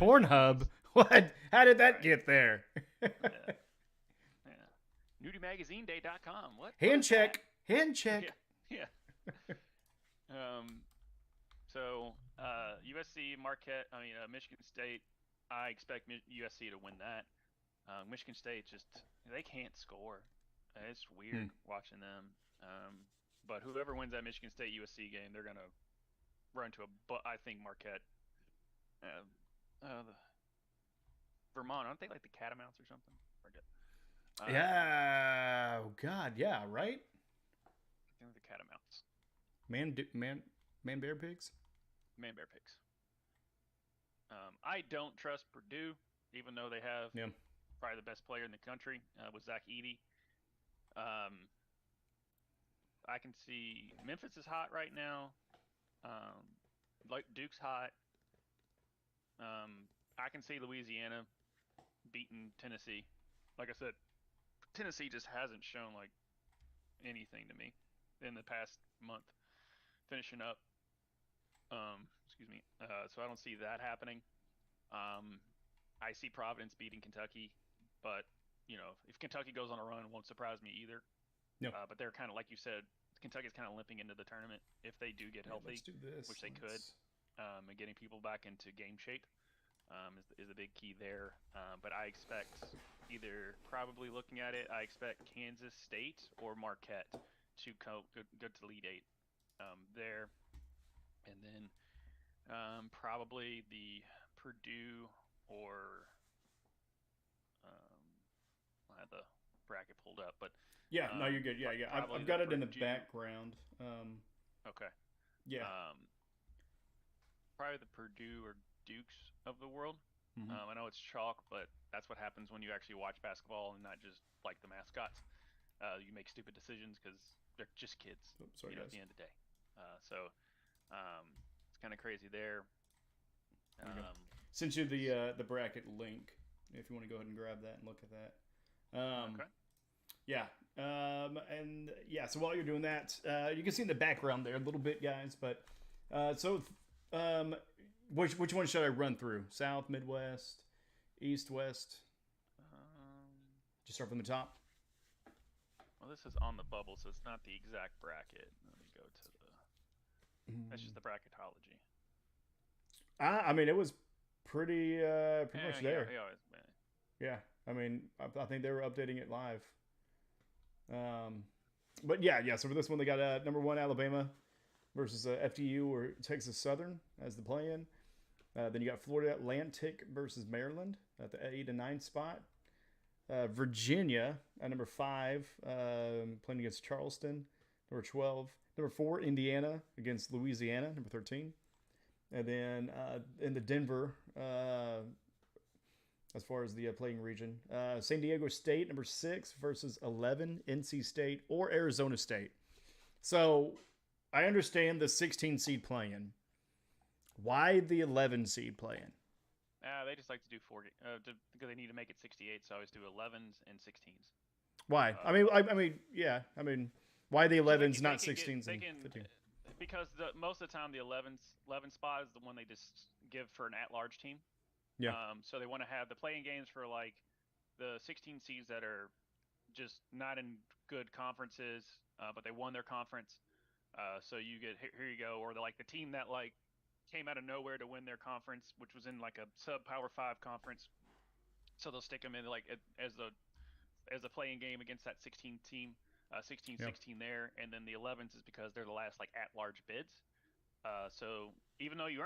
[SPEAKER 1] Pornhub. What? How did that get there?
[SPEAKER 2] Yeah. NudieMagazineDay.com. What?
[SPEAKER 1] Hand check.
[SPEAKER 2] Yeah. So USC, Marquette. Michigan State. I expect USC to win that. Michigan State they can't score. It's weird watching them. But whoever wins that Michigan State USC game, they're gonna run to I think Marquette. Vermont, aren't they like the Catamounts or something?
[SPEAKER 1] Yeah. Oh God. Yeah. Right.
[SPEAKER 2] I think the Catamounts.
[SPEAKER 1] Man, bear pigs.
[SPEAKER 2] Man, bear pigs. I don't trust Purdue, even though they have probably the best player in the country with Zach Edey. I can see Memphis is hot right now. Like Duke's hot. I can see Louisiana beating Tennessee. Like I said, Tennessee just hasn't shown like anything to me in the past month. Finishing up. Excuse me. So I don't see that happening. I see Providence beating Kentucky, but if Kentucky goes on a run, it won't surprise me either.
[SPEAKER 1] No.
[SPEAKER 2] But they're kind of, like you said, Kentucky's kind of limping into the tournament if they do get healthy,
[SPEAKER 1] let's do this.
[SPEAKER 2] which they could. And getting people back into game shape is a big key there. But I expect probably looking at it, I expect Kansas State or Marquette to go to the Elite Eight there. And then probably the Purdue or I have the bracket pulled up, but
[SPEAKER 1] yeah, no, you're good. Yeah. I've got it in the background.
[SPEAKER 2] Okay.
[SPEAKER 1] Yeah.
[SPEAKER 2] Probably the Purdue or Dukes of the world. I know it's chalk, but that's what happens when you actually watch basketball and not just like the mascots. You make stupid decisions because they're just kids. At the end of the day. So it's kind of crazy there.
[SPEAKER 1] Sent you the bracket link if you want to go ahead and grab that and look at that.
[SPEAKER 2] Okay.
[SPEAKER 1] Yeah. And yeah, so while you're doing that, you can see in the background there a little bit, guys. But which one should I run through? South, Midwest, East, West? Just start from the top.
[SPEAKER 2] Well, this is on the bubble, so it's not the exact bracket. Let me go to the. That's just the bracketology.
[SPEAKER 1] I mean, it was pretty much there.
[SPEAKER 2] Yeah.
[SPEAKER 1] I mean, I think they were updating it live. But yeah. So for this one, they got number 1 Alabama versus FDU or Texas Southern as the play-in. Then you got Florida Atlantic versus Maryland at the 8 and 9 spot. Virginia at number 5, playing against Charleston. Number 12. Number 4, Indiana against Louisiana, number 13. And then in the Denver, as far as the playing region, San Diego State, number 6 versus 11, NC State or Arizona State. So I understand the 16 seed playing. Why the 11 seed playing?
[SPEAKER 2] They just like to do 40 because they need to make it 68. So I always do 11s and 16s.
[SPEAKER 1] Why? I mean, why the 11s, not 16s and 15s?
[SPEAKER 2] Because most of the time the 11 spot is the one they just give for an at-large team.
[SPEAKER 1] Yeah.
[SPEAKER 2] So they want to have the playing games for like the 16 seeds that are just not in good conferences, but they won their conference. So you get here you go, or the team that came out of nowhere to win their conference, which was in like a sub Power 5 conference. So they'll stick them in as a playing game against that 16 team, 16 there, and then the 11s is because they're the last at-large bids. So even though you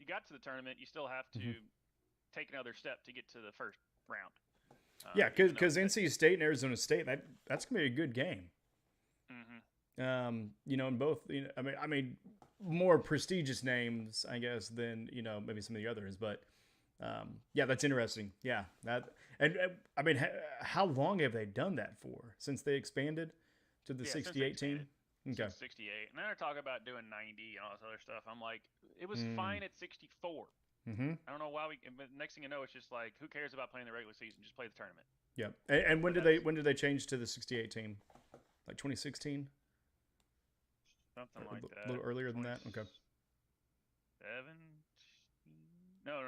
[SPEAKER 2] got to the tournament, you still have to take another step to get to the first round.
[SPEAKER 1] Because NC State and Arizona State, that's gonna be a good game. In both, I mean, more prestigious names, I guess, than maybe some of the others, but that's interesting. Yeah, I mean, how long have they done that for since they expanded to the 68 team?
[SPEAKER 2] Okay, 68, and then they're talking about doing 90 and all this other stuff. I'm like, it was fine at 64. I don't know why but next thing you know, it's just like, who cares about playing the regular season? Just play the tournament.
[SPEAKER 1] Yeah, and when did they change to the 68 team? Like 2016.
[SPEAKER 2] Something like that.
[SPEAKER 1] A little earlier than that? Okay.
[SPEAKER 2] 17? No.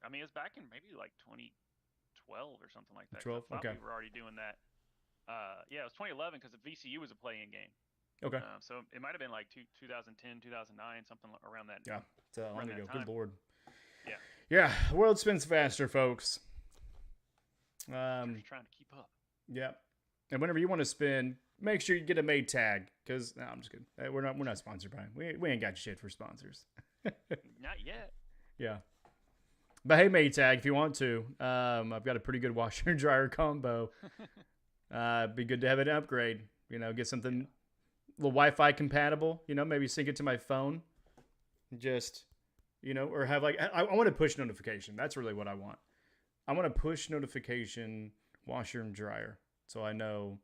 [SPEAKER 2] I mean, it's back in maybe like 2012 or something like that.
[SPEAKER 1] 12?
[SPEAKER 2] I thought
[SPEAKER 1] Okay.
[SPEAKER 2] we were already doing that. It was 2011 because the VCU was a play-in game.
[SPEAKER 1] Okay.
[SPEAKER 2] So it might have been like 2010, 2009, something around that.
[SPEAKER 1] Yeah. It's long ago. Good Lord.
[SPEAKER 2] Yeah.
[SPEAKER 1] Yeah. The world spins faster, folks.
[SPEAKER 2] Just trying to keep up.
[SPEAKER 1] Yeah. And whenever you want to spin, make sure you get a made tag. Because no, I'm just kidding. We're not sponsored by them. We ain't got shit for sponsors.
[SPEAKER 2] Not yet.
[SPEAKER 1] Yeah. But hey, Maytag, if you want to, I've got a pretty good washer and dryer combo. Be good to have an upgrade. Get something a little Wi-Fi compatible. Maybe sync it to my phone. Just, or have I want a push notification. That's really what I want. I want a push notification washer and dryer, so I know,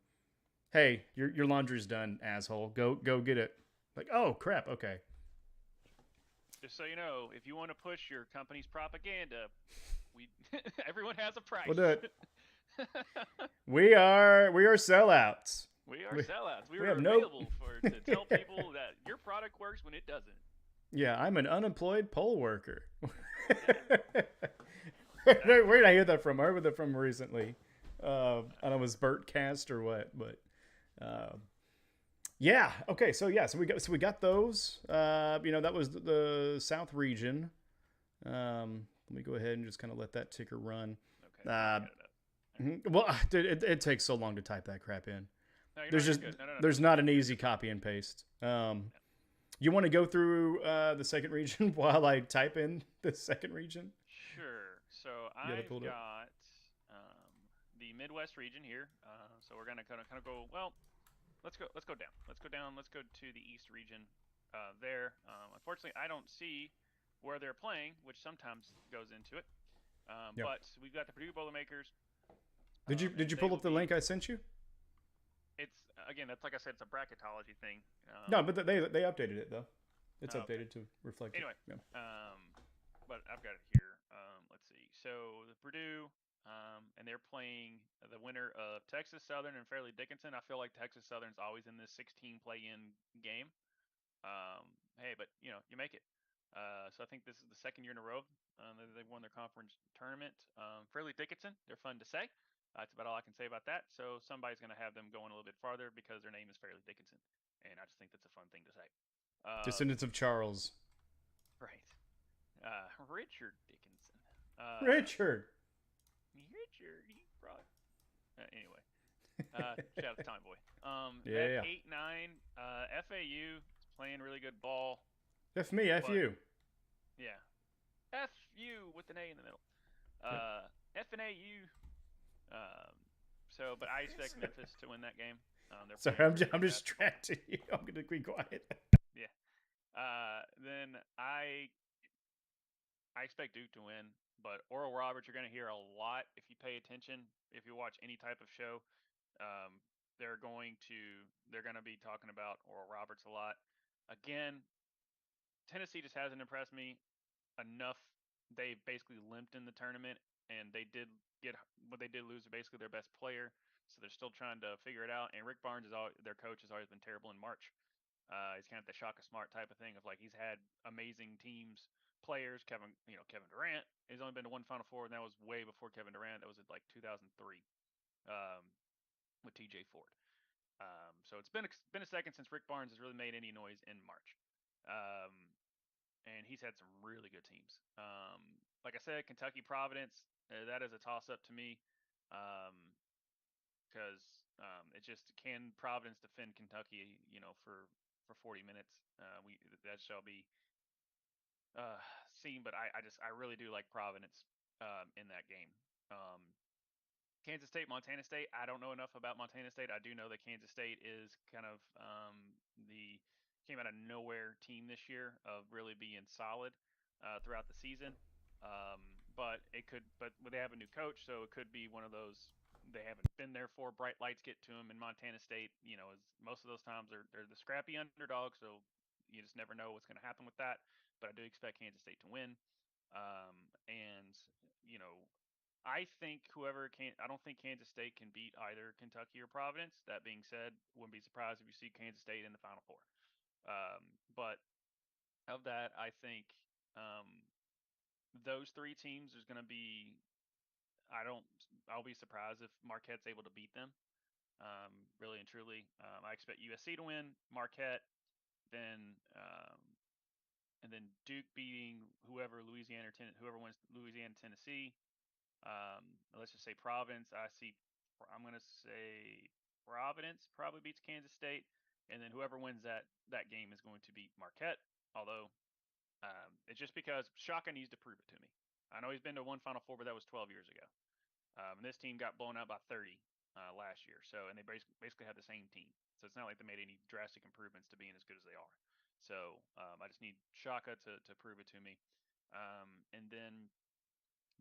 [SPEAKER 1] hey, your laundry's done, asshole. Go get it. Like, oh crap, okay.
[SPEAKER 2] Just so you know, if you want to push your company's propaganda, everyone has a price.
[SPEAKER 1] We'll do it. We are sellouts.
[SPEAKER 2] We are sellouts. We are
[SPEAKER 1] have
[SPEAKER 2] available to tell people that your product works when it doesn't.
[SPEAKER 1] Yeah, I'm an unemployed poll worker. Where did I hear that from? I heard that from recently. I don't know, was Bert Cast or what? But yeah. Okay. So we got those. That was the South region. Let me go ahead and just kind of let that ticker run.
[SPEAKER 2] Okay.
[SPEAKER 1] Well, dude, it takes so long to type that crap in.
[SPEAKER 2] No,
[SPEAKER 1] there's not an easy copy and paste. You want to go through the second region while I type in the second region?
[SPEAKER 2] Sure. So I've got the Midwest region here. So we're gonna kind of go. Well, let's go down. Let's go down. Let's go to the East region. There. Unfortunately, I don't see where they're playing, which sometimes goes into it. But we've got the Purdue Boilermakers.
[SPEAKER 1] Did you pull up the link I sent you?
[SPEAKER 2] It's that's like I said, it's a bracketology thing.
[SPEAKER 1] No, but they updated it though. It's updated to reflect.
[SPEAKER 2] Anyway,
[SPEAKER 1] it. Yeah.
[SPEAKER 2] But I've got it here. Let's see. So the Purdue, and they're playing the winner of Texas Southern and Fairleigh Dickinson. I feel like Texas Southern's always in this 16 play-in game. Hey, but you make it. So I think this is the second year in a row that they've won their conference tournament. Fairleigh Dickinson, they're fun to say. That's about all I can say about that. So somebody's going to have them going a little bit farther because their name is Fairleigh Dickinson, and I just think that's a fun thing to say.
[SPEAKER 1] Descendants of Charles.
[SPEAKER 2] Right. Richard Dickinson.
[SPEAKER 1] Richard.
[SPEAKER 2] He brought. Anyway. Shout out to Tommy Boy.
[SPEAKER 1] Yeah.
[SPEAKER 2] 8-9. FAU is playing really good ball.
[SPEAKER 1] F me, F you.
[SPEAKER 2] Yeah. F you with an A in the middle. F and AU. So, but I expect Memphis to win that game. They're
[SPEAKER 1] Sorry,
[SPEAKER 2] playing
[SPEAKER 1] I'm
[SPEAKER 2] really
[SPEAKER 1] I'm
[SPEAKER 2] good basketball.
[SPEAKER 1] distracted. I'm gonna be quiet.
[SPEAKER 2] Yeah. Then I expect Duke to win, but Oral Roberts you're going to hear a lot if you pay attention. If you watch any type of show, um, they're going to be talking about Oral Roberts a lot. Again, Tennessee just hasn't impressed me enough. They basically limped in the tournament, and they did get what they did lose basically their best player. So they're still trying to figure it out. And Rick Barnes is their coach has always been terrible in March. He's kind of the Shaka Smart type of thing of like he's had amazing teams, players. Kevin Durant. He's only been to one Final Four, and that was way before Kevin Durant. That was at like 2003 with T.J. Ford. So it's been a second since Rick Barnes has really made any noise in March. Um, and he's had some really good teams. Like I said, Kentucky Providence, that is a toss up to me. Because it just can Providence defend Kentucky, for 40 minutes. We that shall be uh, seen, but I really do like Providence in that game. Um, Kansas State, Montana State. I don't know enough about Montana State. I do know that Kansas State is kind of the came out of nowhere team this year of really being solid throughout the season. But they have a new coach, so it could be one of those they haven't been there for. Bright lights get to them in Montana State. Is most of those times they're the scrappy underdog, so you just never know what's going to happen with that. But I do expect Kansas State to win. And you know, I think whoever can. I don't think Kansas State can beat either Kentucky or Providence. That being said, wouldn't be surprised if you see Kansas State in the Final Four. But of that, I think um, those three teams is going to be. I don't. I'll be surprised if Marquette's able to beat them. Really and truly, I expect USC to win. Marquette, then and then Duke beating whoever wins Louisiana, Tennessee. Let's just say Providence. I'm going to say Providence probably beats Kansas State, and then whoever wins that game is going to beat Marquette. Although it's just because Shaka needs to prove it to me. I know he's been to one Final Four, but that was 12 years ago. And this team got blown out by 30 last year. So, and they basically had the same team. So it's not like they made any drastic improvements to being as good as they are. So I just need Shaka to prove it to me. And then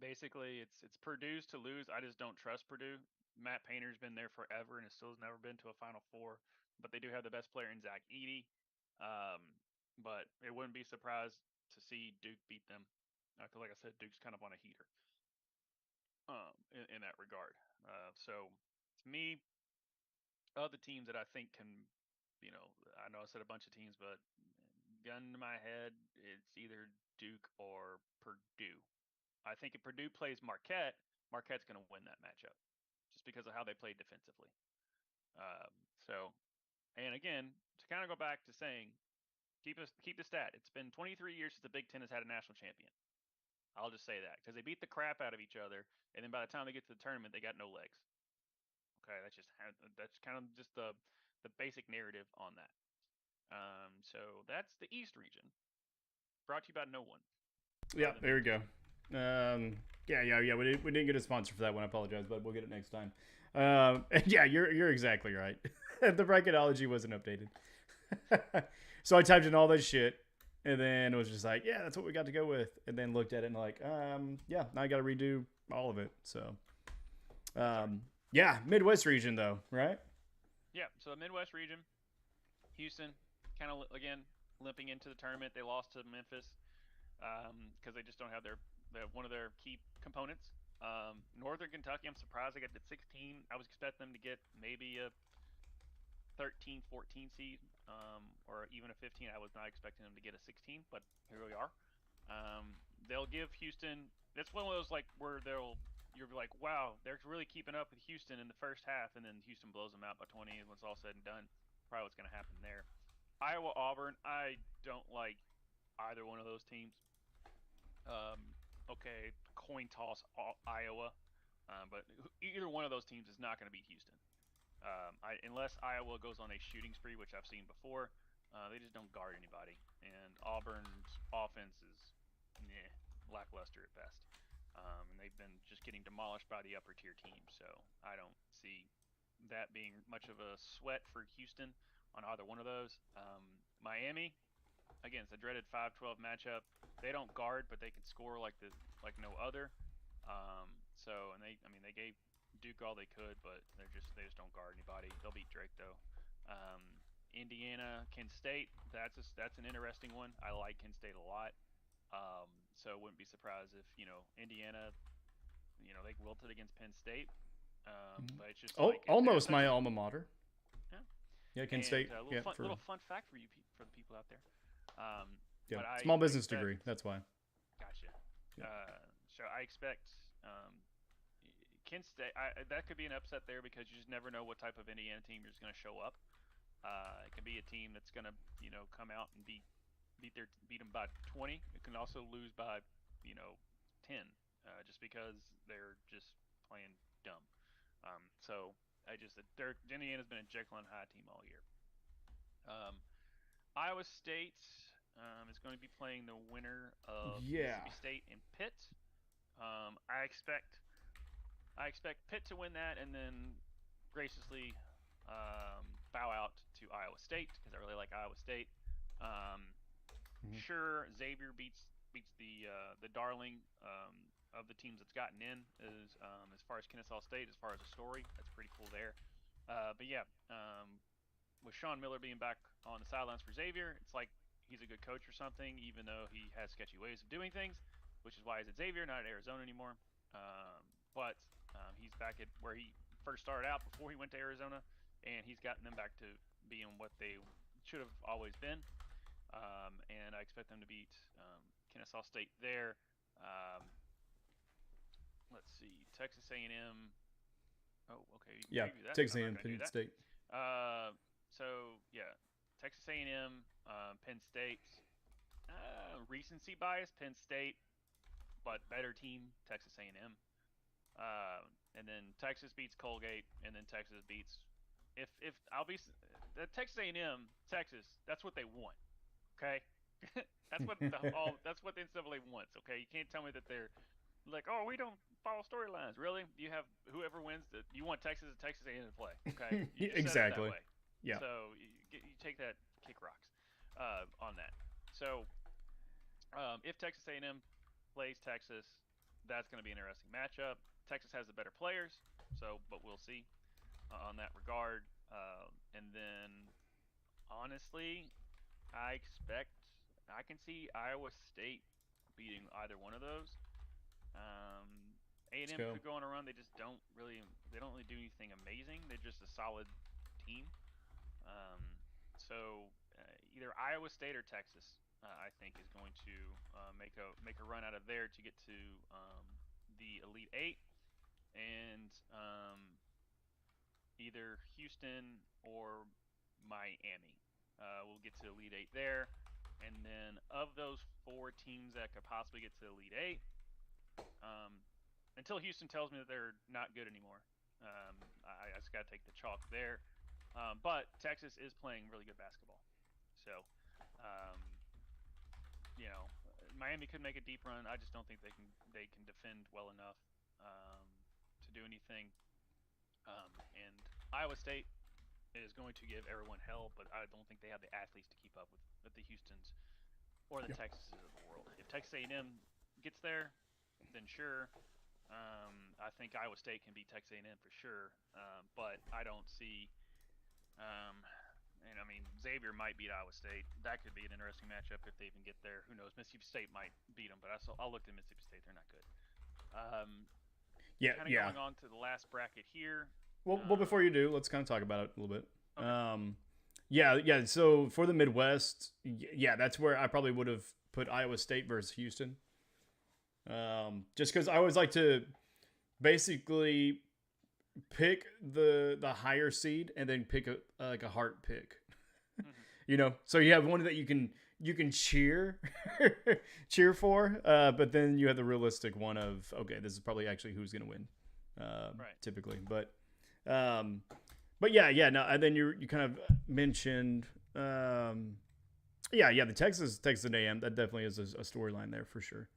[SPEAKER 2] basically it's Purdue's to lose. I just don't trust Purdue. Matt Painter's been there forever and still has never been to a Final Four. But they do have the best player in Zach Edey. But it wouldn't be surprised to see Duke beat them. Because, like I said, Duke's kind of on a heater in that regard. So, to me, other teams that I think can, I know I said a bunch of teams, but gun to my head, it's either Duke or Purdue. I think if Purdue plays Marquette, Marquette's going to win that matchup just because of how they played defensively. Um, so, and again, to kind of go back to saying, keep the stat. It's been 23 years since the Big Ten has had a national champion. I'll just say that because they beat the crap out of each other, and then by the time they get to the tournament, they got no legs. Okay, that's kind of just the basic narrative on that. So that's the East region, brought to you by no one.
[SPEAKER 1] Yeah, there we go. Yeah. We didn't get a sponsor for that one. I apologize, but we'll get it next time. Yeah, you're exactly right. The bracketology wasn't updated. So I typed in all this shit, and then it was just like, yeah, that's what we got to go with. And then looked at it and like, yeah, now I got to redo all of it. So, yeah, Midwest region though, right?
[SPEAKER 2] Yeah, so the Midwest region, Houston, kind of again limping into the tournament. They lost to Memphis because they just don't have one of their key components. Northern Kentucky, I'm surprised they got to 16. I was expecting them to get maybe a 13, 14 seed, or even a 15. I was not expecting them to get a 16, but here we are. They'll give Houston. That's one of those like where you're like, wow, they're really keeping up with Houston in the first half, and then Houston blows them out by 20 when it's all said and done. Probably what's going to happen there. Iowa, Auburn. I don't like either one of those teams. Okay, coin toss Iowa, but either one of those teams is not going to beat Houston. Unless Iowa goes on a shooting spree, which I've seen before, they just don't guard anybody. And Auburn's offense is lackluster at best. And they've been just getting demolished by the upper tier teams. So I don't see that being much of a sweat for Houston on either one of those. Miami, again, it's a dreaded 5-12 matchup. They don't guard, but they can score like no other. And they gave Duke all they could, but they just don't guard anybody. They'll beat Drake though. Um, Indiana, Kent State. That's an interesting one. I like Kent State a lot. So wouldn't be surprised if Indiana, they wilted against Penn State. But it's just
[SPEAKER 1] almost my alma mater.
[SPEAKER 2] Yeah.
[SPEAKER 1] Yeah, Kent State.
[SPEAKER 2] Little fun fact for for the people out there.
[SPEAKER 1] Small business degree. That's why.
[SPEAKER 2] Gotcha. Yeah. So I expect Kent State. That could be an upset there because you just never know what type of Indiana team is going to show up. It can be a team that's going to come out and beat them by 20. It can also lose by 10 just because they're just playing dumb. Indiana's been a Jekyll and Hyde team all year. Iowa State is going to be playing the winner of Mississippi State and Pitt. I expect Pitt to win that and then graciously bow out to Iowa State because I really like Iowa State. Sure, Xavier beats the darling of the teams that's gotten in as far as Kennesaw State, as far as the story. That's pretty cool there. With Sean Miller being back on the sidelines for Xavier, it's like he's a good coach or something, even though he has sketchy ways of doing things, which is why he's at Xavier, not at Arizona anymore. But he's back at where he first started out before he went to Arizona, and he's gotten them back to being what they should have always been. And I expect them to beat Kennesaw State there. Let's see, Texas A&M. Oh, okay.
[SPEAKER 1] Texas A&M, Penn State.
[SPEAKER 2] Texas A&M, Penn State. Recency bias, Penn State, but better team, Texas A&M. And then Texas beats Colgate, and then Texas beats. If I'll be the Texas A&M, Texas, that's what they want. Okay, that's what that's what the NCAA wants. Okay, you can't tell me that they're like, oh, we don't follow storylines. Really? You have whoever wins that you want Texas and Texas A&M to play. Okay,
[SPEAKER 1] exactly.
[SPEAKER 2] That way.
[SPEAKER 1] Yeah.
[SPEAKER 2] So you take that, kick rocks on that. So if Texas A&M plays Texas, that's going to be an interesting matchup. Texas has the better players, but we'll see on that regard. And then honestly, I can see Iowa State beating either one of those. A&M could go on a run. They don't really do anything amazing. They're just a solid team. Either Iowa State or Texas, I think, is going to make a run out of there to get to the Elite Eight, and either Houston or Miami will get to Elite Eight there. And then of those 4 teams that could possibly get to Elite Eight, until Houston tells me that they're not good anymore, I just got to take the chalk there. But Texas is playing really good basketball. So, Miami could make a deep run. I just don't think they can defend well enough to do anything. And Iowa State is going to give everyone hell, but I don't think they have the athletes to keep up with the Houstons or the Texases of the world. If Texas A&M gets there, then sure. I think Iowa State can beat Texas A&M for sure, but I don't see. Xavier might beat Iowa State. That could be an interesting matchup if they even get there. Who knows? Mississippi State might beat them, but I'll look at Mississippi State. They're not good. Going on to the last bracket here.
[SPEAKER 1] Well, before you do, let's kind of talk about it a little bit.
[SPEAKER 2] Okay.
[SPEAKER 1] So for the Midwest, that's where I probably would have put Iowa State versus Houston. Just because I always like to basically pick the higher seed and then pick a heart pick.
[SPEAKER 2] Mm-hmm.
[SPEAKER 1] So you have one that you can cheer for, but then you have the realistic one of, okay, this is probably actually who's going to win, typically. But no. And then you kind of mentioned, the Texas A&M, that definitely is a storyline there for sure.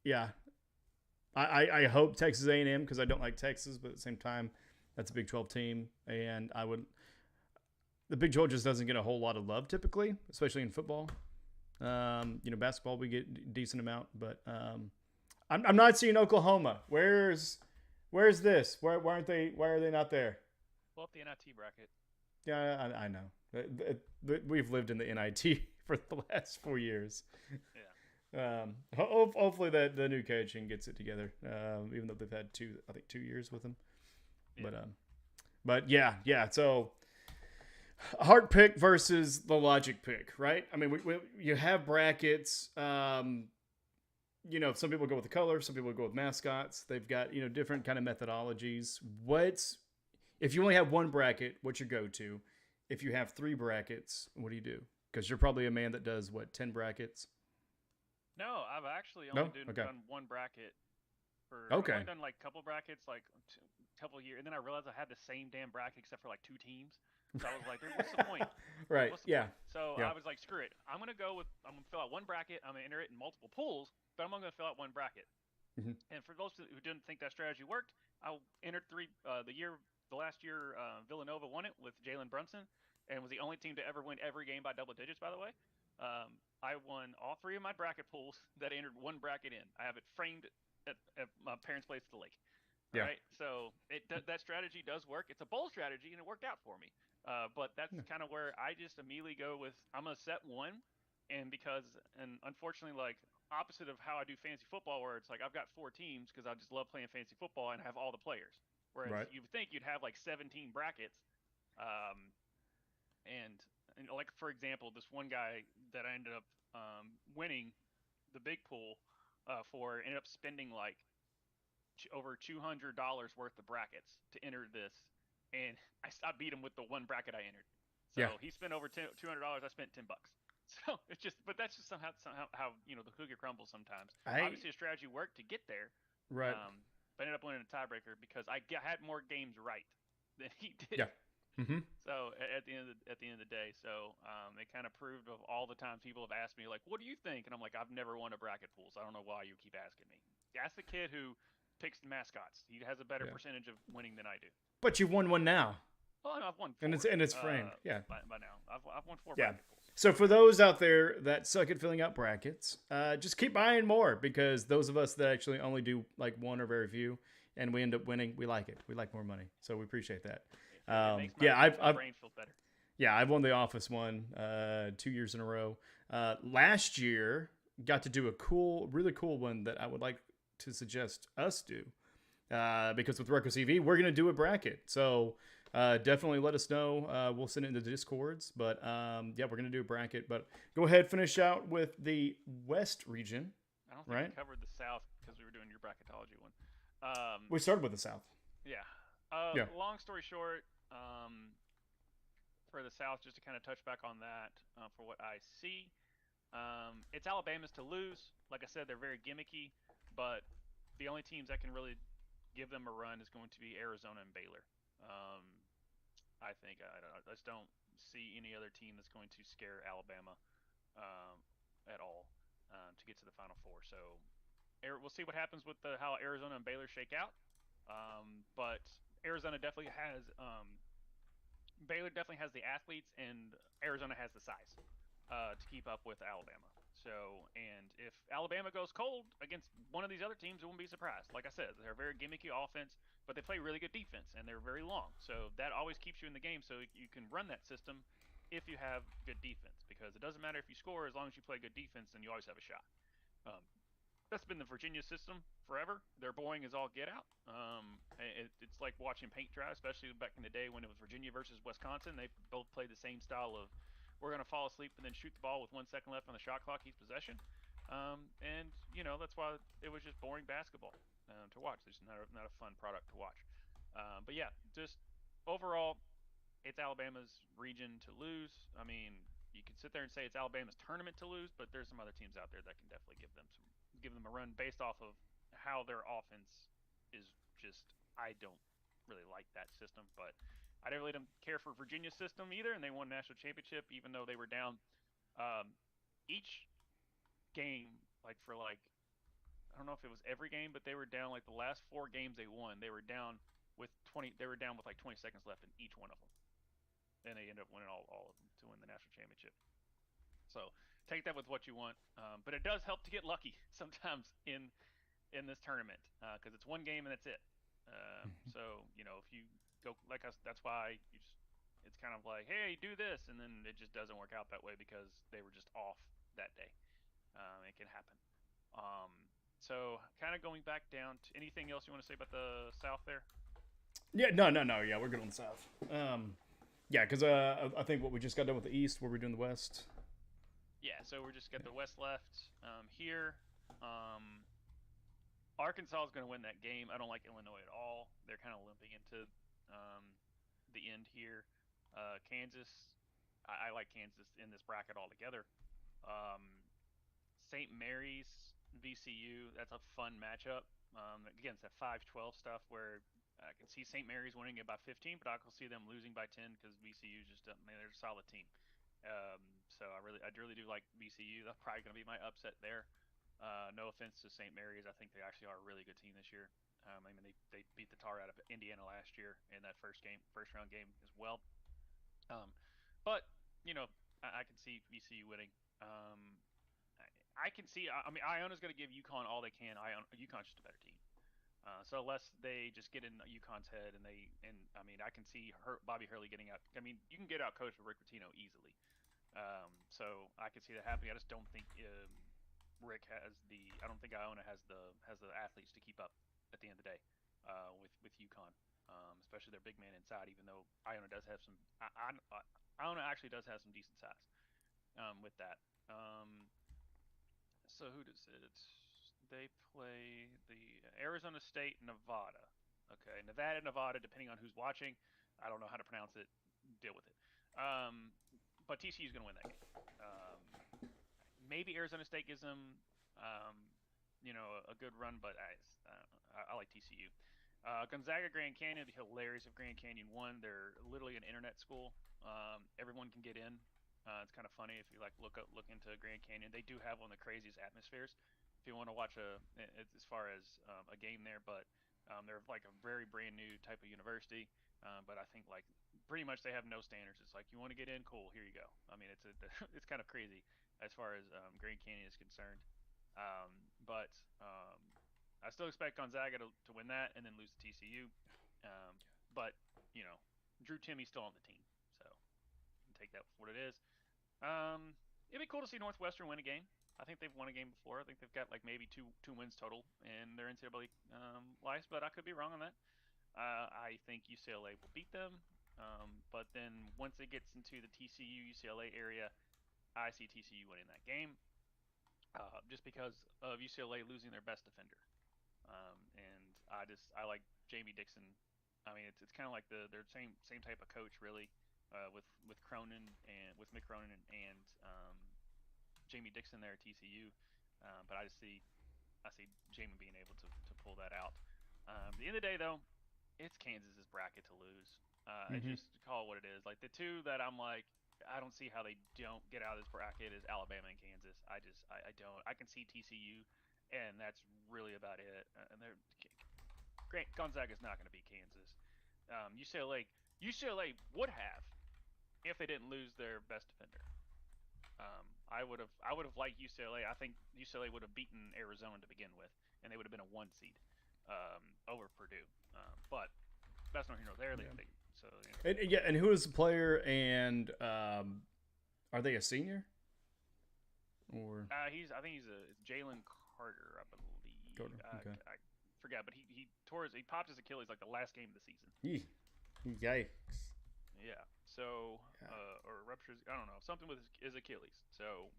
[SPEAKER 1] yeah, I hope Texas A&M because I don't like Texas, but at the same time, that's a Big 12 team, and I would. The Big 12 just doesn't get a whole lot of love typically, especially in football. Basketball we get a decent amount, but I'm not seeing Oklahoma. Where's this? Why aren't they? Why are they not there?
[SPEAKER 2] Well, up the NIT bracket.
[SPEAKER 1] Yeah, I know. We've lived in the NIT for the last 4 years.
[SPEAKER 2] Yeah.
[SPEAKER 1] Hopefully that the new coaching gets it together. Even though they've had 2 years with him.
[SPEAKER 2] Yeah.
[SPEAKER 1] But yeah. So heart pick versus the logic pick, right? I mean, you have brackets. Some people go with the color, some people go with mascots. They've got different kind of methodologies. If you only have one bracket, what's your go-to? If you have 3 brackets, what do you do? Because you're probably a man that does 10 brackets.
[SPEAKER 2] No, I've actually only done one bracket. I've only done like a couple brackets, like a couple years, and then I realized I had the same damn bracket except for like 2 teams. So I was like, "What's the point?"
[SPEAKER 1] Right?
[SPEAKER 2] What's the point? So I was like, "Screw it! I'm gonna fill out one bracket. I'm gonna enter it in multiple pools, but I'm only gonna fill out one bracket."
[SPEAKER 1] Mm-hmm.
[SPEAKER 2] And for those who didn't think that strategy worked, I entered 3. The last year, Villanova won it with Jalen Brunson, and was the only team to ever win every game by double digits. By the way, I won all 3 of my bracket pools that entered one bracket in. I have it framed at my parents' place at the lake.
[SPEAKER 1] Yeah.
[SPEAKER 2] Right. So that strategy does work. It's a bold strategy, and it worked out for me. But that's kind of where I just immediately go with I'm gonna set one, and unfortunately, like opposite of how I do fantasy football, where it's like I've got 4 teams because I just love playing fantasy football and have all the players. Whereas you would think you'd have like 17 brackets, and like for example, this one guy that I ended up winning the big pool ended up spending like over $200 worth of brackets to enter this, and I beat him with the one bracket I entered. So he spent over $200. I spent $10. So it's just, but that's just somehow how the cookie crumbles sometimes. Obviously, a strategy worked to get there,
[SPEAKER 1] right?
[SPEAKER 2] But I ended up winning a tiebreaker because I had more games right than he did.
[SPEAKER 1] Yeah. Mm-hmm.
[SPEAKER 2] So at the end of the day, it kind of proved of all the times people have asked me like, "What do you think?" And I'm like, "I've never won a bracket pool, so I don't know why you keep asking me." Ask the kid who picks the mascots. He has a better percentage of winning than I do.
[SPEAKER 1] But you've won one now.
[SPEAKER 2] Well, I've won 4.
[SPEAKER 1] And it's framed.
[SPEAKER 2] By now, I've won 4 bracket pools.
[SPEAKER 1] So for those out there that suck at filling out brackets, just keep buying more because those of us that actually only do like one or very few, and we end up winning, we like it. We like more money, so we appreciate that.
[SPEAKER 2] It makes my brain feel better.
[SPEAKER 1] Yeah, I've won the Office one 2 years in a row. Last year, got to do a really cool one that I would like to suggest us do because with Ruckus EV, we're going to do a bracket. So definitely let us know. We'll send it into the Discords. But we're going to do a bracket. But go ahead, finish out with the West region.
[SPEAKER 2] I don't think we covered the South because we were doing your bracketology one.
[SPEAKER 1] We started with the South.
[SPEAKER 2] Yeah. Long story short, for the South, just to kind of touch back on that, for what I see, it's Alabama's to lose. Like I said, they're very gimmicky, but the only teams that can really give them a run is going to be Arizona and Baylor. I think I just don't see any other team that's going to scare Alabama at all to get to the Final Four. So we'll see what happens with how Arizona and Baylor shake out. But Arizona definitely has Baylor definitely has the athletes, and Arizona has the size to keep up with Alabama. So, and if Alabama goes cold against one of these other teams, it won't be surprised. Like I said, they're a very gimmicky offense, but they play really good defense, and they're very long. So that always keeps you in the game. So you can run that system if you have good defense, because it doesn't matter if you score as long as you play good defense, then you always have a shot. That's been the Virginia system forever. They're boring as all get out. It's like watching paint dry, especially back in the day when it was Virginia versus Wisconsin. They both played the same style of we're going to fall asleep and then shoot the ball with 1 second left on the shot clock each possession. And that's why it was just boring basketball to watch. It's not a fun product to watch. But yeah, just overall, it's Alabama's region to lose. I mean, you could sit there and say it's Alabama's tournament to lose, but there's some other teams out there that can definitely give them a run based off of how their offense is. Just I don't really like that system, but I really don't care for Virginia's system either, and they won a national championship even though they were down each game like for like I don't know if it was every game, but they were down like the last 4 games they won. They were down with 20. They were down with like 20 seconds left in each one of them, and they ended up winning all of them to win the national championship. So take that with what you want, but it does help to get lucky sometimes in this tournament because it's one game and that's it. So if you go like us, that's why you just it's kind of like, hey, do this, and then it just doesn't work out that way because they were just off that day. It can happen. Um, so kind of going back down to anything else you want to say about the South there?
[SPEAKER 1] Yeah, no. Yeah, we're good on the South. Yeah, because I think what we just got done with the East, where we're doing the West.
[SPEAKER 2] Yeah, so we're just got the West left here. Um, Arkansas is going to win that game. I don't like Illinois at all. They're kind of limping into um, the end here. Kansas, I like Kansas in this bracket altogether. Um, St. Mary's, VCU, that's a fun matchup. Again, it's that 5-12 stuff where I can see St. Mary's winning it by 15, but I can see them losing by 10 because VCU just man, they're a solid team. So I really do like VCU. That's probably going to be my upset there. No offense to St. Mary's, I think they actually are a really good team this year. I mean, they beat the tar out of Indiana last year in that first round game as well. Um, but I can see VCU winning. I can see. I mean, Iona's going to give UConn all they can. UConn's just a better team. So unless they just get in UConn's head and I mean, I can see Bobby Hurley getting out. I mean, you can get out coached with Rick Pitino easily. So I can see that happening. I just don't think Rick has the. I don't think Iona has the athletes to keep up at the end of the day with UConn, especially their big man inside. Even though Iona does have some, Iona actually does have some decent size with that. So who does it? They play the Arizona State, Nevada. Okay, Nevada, Nevada. Depending on who's watching, I don't know how to pronounce it. Deal with it. But TCU is going to win that game. Maybe Arizona State gives them, a good run, but I like TCU. Gonzaga, Grand Canyon. It'd be hilarious if Grand Canyon won. They're literally an internet school. Everyone can get in. It's kind of funny if you look into Grand Canyon. They do have one of the craziest atmospheres. If you want to watch as far as a game there, but they're like a very brand new type of university. But I think like pretty much they have no standards. It's like you want to get in, cool, here you go. I mean, it's kind of crazy as far as Grand Canyon is concerned. Um, but I still expect Gonzaga to win that and then lose to TCU. But Drew Timmy's still on the team, so you can take that for what it is. It'd be cool to see Northwestern win a game. I think they've won a game before. I think they've got like maybe two wins total in their NCAA lives, but I could be wrong on that. I think UCLA will beat them, but then once it gets into the TCU UCLA area, I see TCU winning that game, just because of UCLA losing their best defender, and I like Jamie Dixon. I mean, it's kind of like their same type of coach really, with Cronin and with Mick Cronin and Jamie Dixon there at TCU, but I see Jamie being able to pull that out. At the end of the day, though, it's Kansas's bracket to lose. I
[SPEAKER 1] Mm-hmm.
[SPEAKER 2] just call it what it is. Like the two that I'm like, I don't see how they don't get out of this bracket is Alabama and Kansas. I don't. I can see TCU, and that's really about it. And they're Grant Gonzaga's not going to beat Kansas. UCLA would have if they didn't lose their best defender. I would have liked UCLA. I think UCLA would have beaten Arizona to begin with, and they would have been a 1 seed over Purdue. But that's not here nor there.
[SPEAKER 1] Yeah.
[SPEAKER 2] So
[SPEAKER 1] And who is the player? And are they a senior? Or
[SPEAKER 2] I think he's a Jalen Carter, I believe.
[SPEAKER 1] Carter, okay.
[SPEAKER 2] I forgot, but he popped his Achilles like the last game of the season.
[SPEAKER 1] Yikes.
[SPEAKER 2] Yeah. So
[SPEAKER 1] Yeah.
[SPEAKER 2] or ruptures, I don't know, something with his Achilles. So,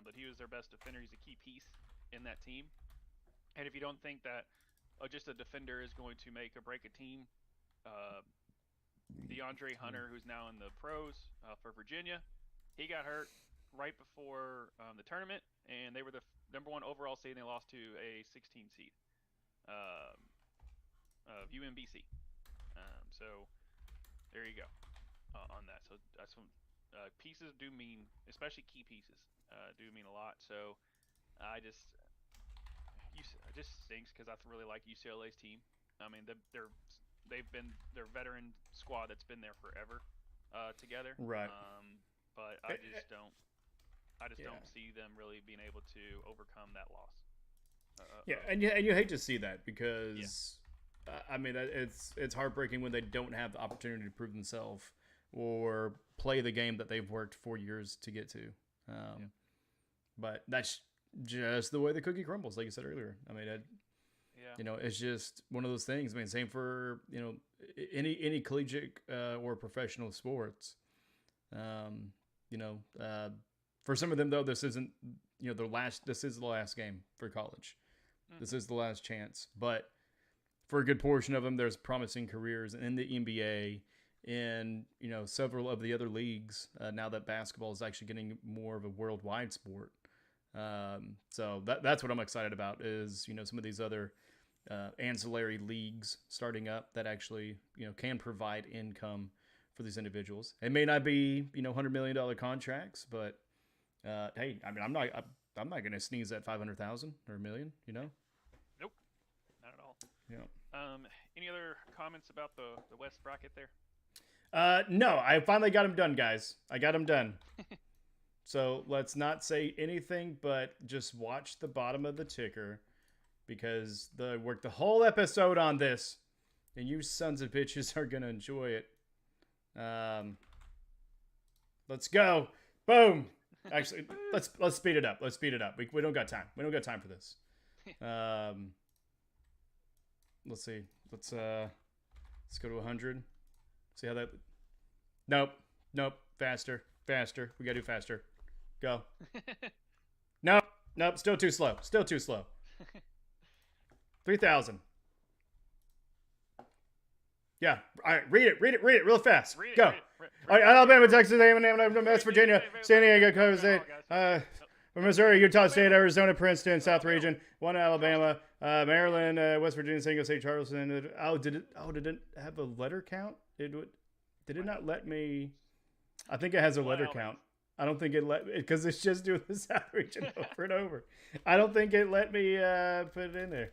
[SPEAKER 2] but he was their best defender. He's a key piece in that team. And if you don't think that just a defender is going to make or break a team, DeAndre Hunter, who's now in the pros for Virginia, he got hurt right before the tournament, and they were the number 1 overall seed, and they lost to a 16 seed of UMBC. So there you go on that. So that's what pieces do mean, especially key pieces, do mean a lot. So I just it just stinks because I really like UCLA's team. I mean, they've been their veteran squad that's been there forever, together.
[SPEAKER 1] Right.
[SPEAKER 2] But I just don't see them really being able to overcome that loss.
[SPEAKER 1] Yeah, and you hate to see that because, I mean, it's heartbreaking when they don't have the opportunity to prove themselves or play the game that they've worked 4 years to get to. But that's just the way the cookie crumbles, like you said earlier. I mean, it's just one of those things. I mean, same for any collegiate or professional sports. For some of them though, this isn't their last. This is the last game for college. Mm-hmm. This is the last chance. But for a good portion of them, there's promising careers in the NBA, in several of the other leagues. Now that basketball is actually getting more of a worldwide sport. So that's what I'm excited about is some of these other ancillary leagues starting up that actually can provide income for these individuals. It may not be $100 million contracts, but hey, I mean I'm not going to sneeze at 500,000 or $1 million.
[SPEAKER 2] Nope, not at all.
[SPEAKER 1] Yeah.
[SPEAKER 2] Any other comments about the West bracket there?
[SPEAKER 1] No, I finally got them done, guys. I got them done. So let's not say anything, but just watch the bottom of the ticker because they worked the whole episode on this, and you sons of bitches are gonna enjoy it. Let's go. Boom. Actually, let's speed it up. Let's speed it up. We don't got time. We don't got time for this. Let's see. Let's go to 100. See how that. Nope. Faster. We gotta do faster. Go. Nope. Still too slow. 3,000. Yeah. All right. Read it real fast. Go. All right. Alabama, Texas A&M, West Virginia, San Diego, Colorado State, Missouri, Utah State, Arizona, Princeton, South Region, one Alabama, Maryland, West Virginia, San Diego State, Charleston. Did it have a letter count? Did it not let me? I think it has a letter count. I don't think it because it's just doing the South Region over and over. I don't think it let me put it in there.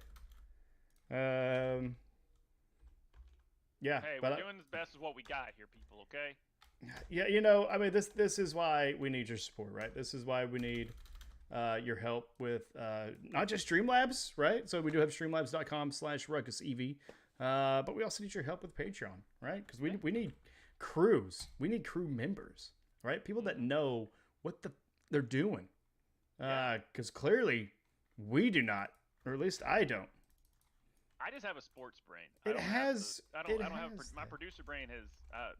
[SPEAKER 1] Yeah.
[SPEAKER 2] Hey, we're doing the best of what we got here, people. Okay.
[SPEAKER 1] Yeah, I mean, this is why we need your support, right? This is why we need your help with not just Streamlabs, right? So we do have streamlabs.com/RuckusEV, but we also need your help with Patreon, right? Because we need crews. We need crew members, right? People that know what they're doing. Because clearly we do not, or at least I don't.
[SPEAKER 2] I just have a sports brain. My producer brain has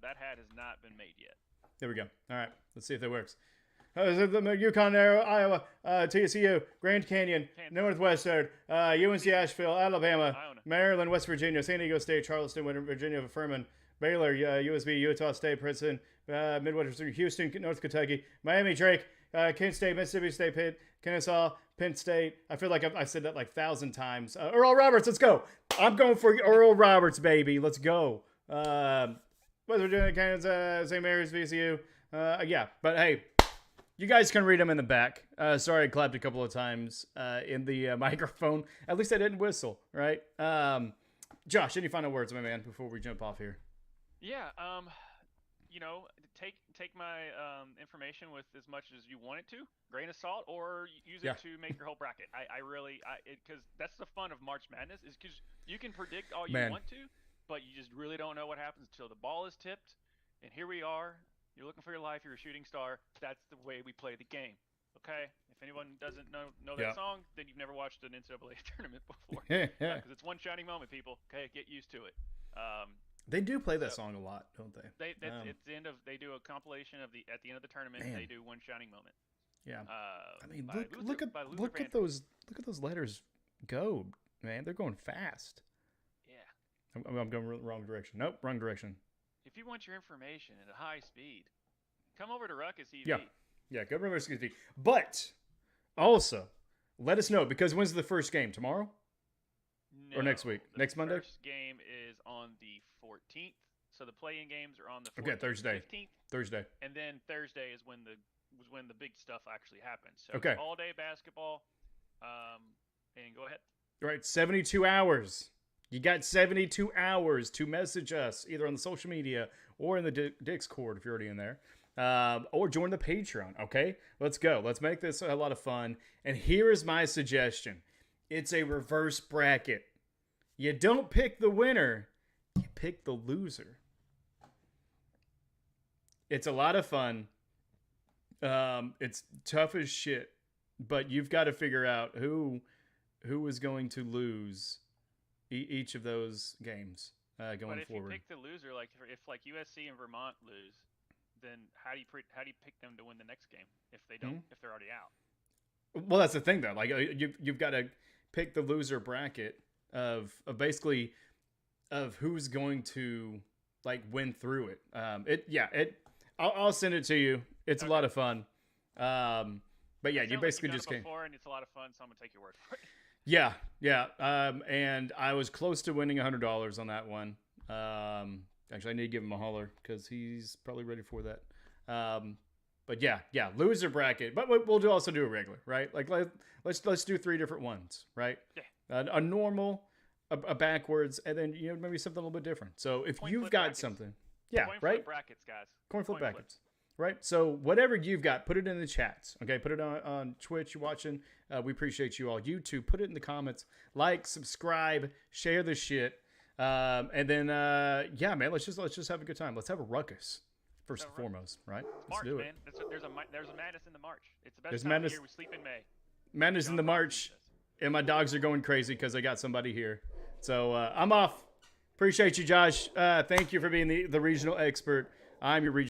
[SPEAKER 2] that hat has not been made yet.
[SPEAKER 1] There we go. All right, let's see if that works. Yukon, Iowa, TCU, Grand Canyon, Northwestern, UNC Asheville, Alabama, Maryland, West Virginia, San Diego State, Charleston, Virginia, Furman, Baylor, USB, Utah State, Princeton, Midwestern, Houston, North Kentucky, Miami, Drake, Kent State, Mississippi State, Pitt, Kennesaw, Penn State. I feel like I've said that like 1,000 times. Earl Roberts, let's go. I'm going for Earl Roberts, baby. Let's go. West Virginia, Kansas, St. Mary's, VCU. Yeah, but hey, you guys can read them in the back. Sorry I clapped a couple of times in the microphone. At least I didn't whistle, right? Josh, any final words, my man, before we jump off here?
[SPEAKER 2] Yeah, take my information with as much as you want it to, grain of salt, or use it to make your whole bracket. Because that's the fun of March Madness, is because you can predict all you want to, but you just really don't know what happens until the ball is tipped. And here we are. You're looking for your life. You're a shooting star. That's the way we play the game. Okay? If anyone doesn't know that song, then you've never watched an NCAA tournament before. Because it's one shining moment, people. Okay? Get used to it.
[SPEAKER 1] They do play that song a lot, don't they?
[SPEAKER 2] It's the end of. They do a compilation of at the end of the tournament. They do one shining moment.
[SPEAKER 1] Yeah. I mean, look at those letters go, man. They're going fast.
[SPEAKER 2] Yeah.
[SPEAKER 1] I'm going wrong direction. Nope, wrong direction.
[SPEAKER 2] If you want your information at a high speed, come over to Ruckus EV.
[SPEAKER 1] Yeah, go over to Ruckus EV. But also, let us know, because when's the first game? Tomorrow?
[SPEAKER 2] No,
[SPEAKER 1] or next week? Next Monday?
[SPEAKER 2] The first game is on the 14th. So the play-in games are on the 14th,
[SPEAKER 1] okay, Thursday.
[SPEAKER 2] 15th.
[SPEAKER 1] Thursday.
[SPEAKER 2] And then Thursday is when the big stuff actually happens. So
[SPEAKER 1] okay.
[SPEAKER 2] All day basketball. And go ahead.
[SPEAKER 1] Right, 72 hours. You got 72 hours to message us either on the social media or in the Discord if you're already in there, or join the Patreon. Okay, let's go. Let's make this a lot of fun. And here is my suggestion: it's a reverse bracket. You don't pick the winner; you pick the loser. It's a lot of fun. It's tough as shit, but you've got to figure out who is going to lose each of those games going forward.
[SPEAKER 2] But if you pick the loser, like if like USC and Vermont lose, then how do you pick them to win the next game if they don't if they're already out?
[SPEAKER 1] Well, that's the thing though. Like you've got to pick the loser bracket of basically of who's going to like win through it. I'll send it to you. It's a lot of fun. But yeah, you basically just came.
[SPEAKER 2] Before, and it's a lot of fun, so I'm gonna take your word for it.
[SPEAKER 1] Yeah. And I was close to winning $100 on that one. Actually, I need to give him a holler because he's probably ready for that. But yeah, loser bracket. But we'll also do a regular, right? Like let's do 3 different ones, right?
[SPEAKER 2] Yeah.
[SPEAKER 1] A normal, a backwards, and then maybe something a little bit different. So if you've got
[SPEAKER 2] brackets.
[SPEAKER 1] Something, yeah,
[SPEAKER 2] Coin
[SPEAKER 1] right?
[SPEAKER 2] flip brackets, guys.
[SPEAKER 1] Coin flip brackets. Right? So whatever you've got, put it in the chats. Okay? Put it on Twitch. You're watching. We appreciate you all. YouTube, put it in the comments. Like, subscribe, share the shit. And then, yeah, man, let's just have a good time. Let's have a ruckus first and foremost, right?
[SPEAKER 2] March,
[SPEAKER 1] Let's do
[SPEAKER 2] man.
[SPEAKER 1] it.
[SPEAKER 2] There's a madness in the March. It's the best
[SPEAKER 1] There's
[SPEAKER 2] time
[SPEAKER 1] madness,
[SPEAKER 2] of year. We sleep in May.
[SPEAKER 1] Madness in the March. And my dogs are going crazy because I got somebody here. So I'm off. Appreciate you, Josh. Thank you for being the regional expert. I'm your regional